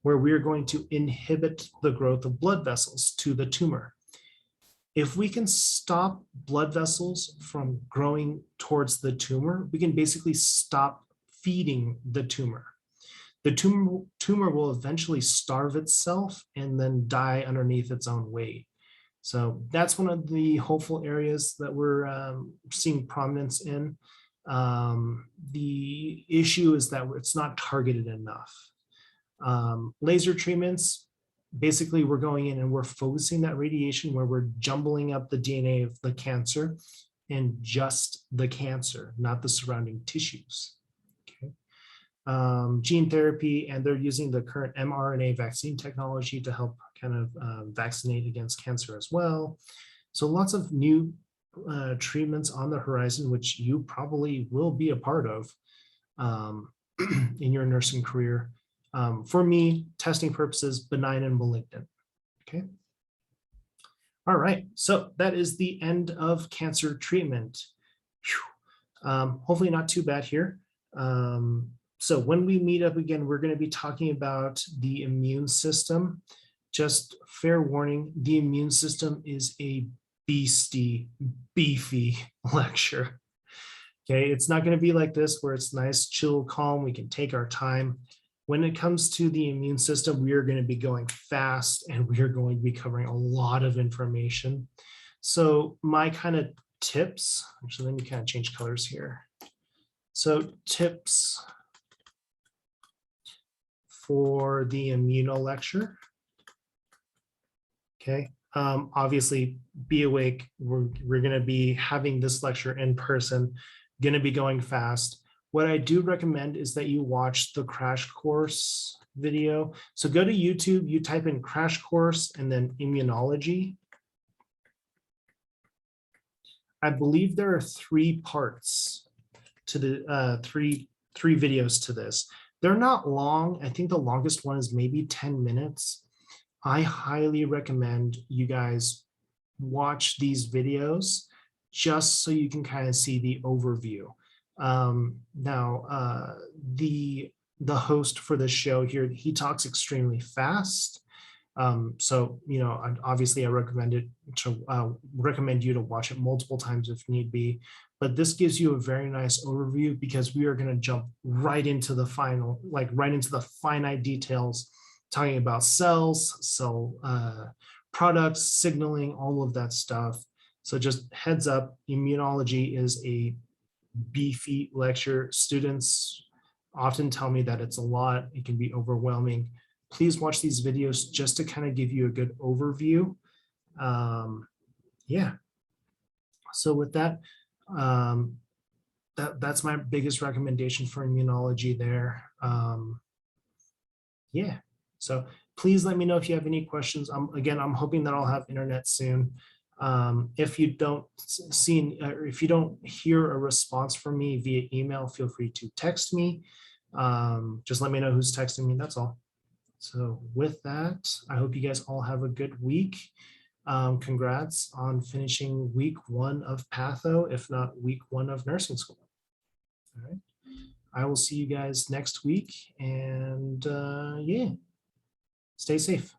where we're going to inhibit the growth of blood vessels to the tumor. If we can stop blood vessels from growing towards the tumor, we can basically stop feeding the tumor. The tumor will eventually starve itself and then die underneath its own weight. So that's one of the hopeful areas that we're seeing prominence in. The issue is that it's not targeted enough. Laser treatments, basically we're going in and we're focusing that radiation where we're jumbling up the DNA of the cancer and just the cancer, not the surrounding tissues. Okay. Gene therapy, and they're using the current mRNA vaccine technology to help kind of vaccinate against cancer as well. So lots of new treatments on the horizon, which you probably will be a part of in your nursing career. For me, testing purposes, benign and malignant. Okay. All right, so that is the end of cancer treatment. Hopefully not too bad here. So when we meet up again, we're going to be talking about the immune system. Just fair warning, the immune system is a beefy lecture. Okay, it's not going to be like this where it's nice, chill, calm. We can take our time. When it comes to the immune system, we are going to be going fast and we are going to be covering a lot of information. So my kind of tips, actually, let me kind of change colors here. So tips for the immuno lecture. Okay, obviously be awake. We're going to be having this lecture in person, going to be going fast. What I do recommend is that you watch the crash course video. So go to YouTube, you type in crash course and then immunology. I believe there are 3 parts to the three videos to this. They're not long. I think the longest one is maybe 10 minutes. I highly recommend you guys watch these videos just so you can kind of see the overview. Now, the host for this show here, he talks extremely fast. So, you know, obviously I recommend you to watch it multiple times if need be, but this gives you a very nice overview because we are going to jump right into the final, like right into the finite details, talking about cells, cell products, signaling, all of that stuff. So just heads up, immunology is a beefy lecture. Students often tell me that it's a lot, it can be overwhelming. Please watch these videos just to kind of give you a good overview. Yeah. So with that, that's my biggest recommendation for immunology there. Yeah. So please let me know if you have any questions. Again, I'm hoping that I'll have internet soon. If you don't if you don't hear a response from me via email, feel free to text me. Just let me know who's texting me. That's all. So with that, I hope you guys all have a good week. Congrats on finishing week 1 of Patho, if not week 1 of nursing school. All right. I will see you guys next week, and yeah, stay safe.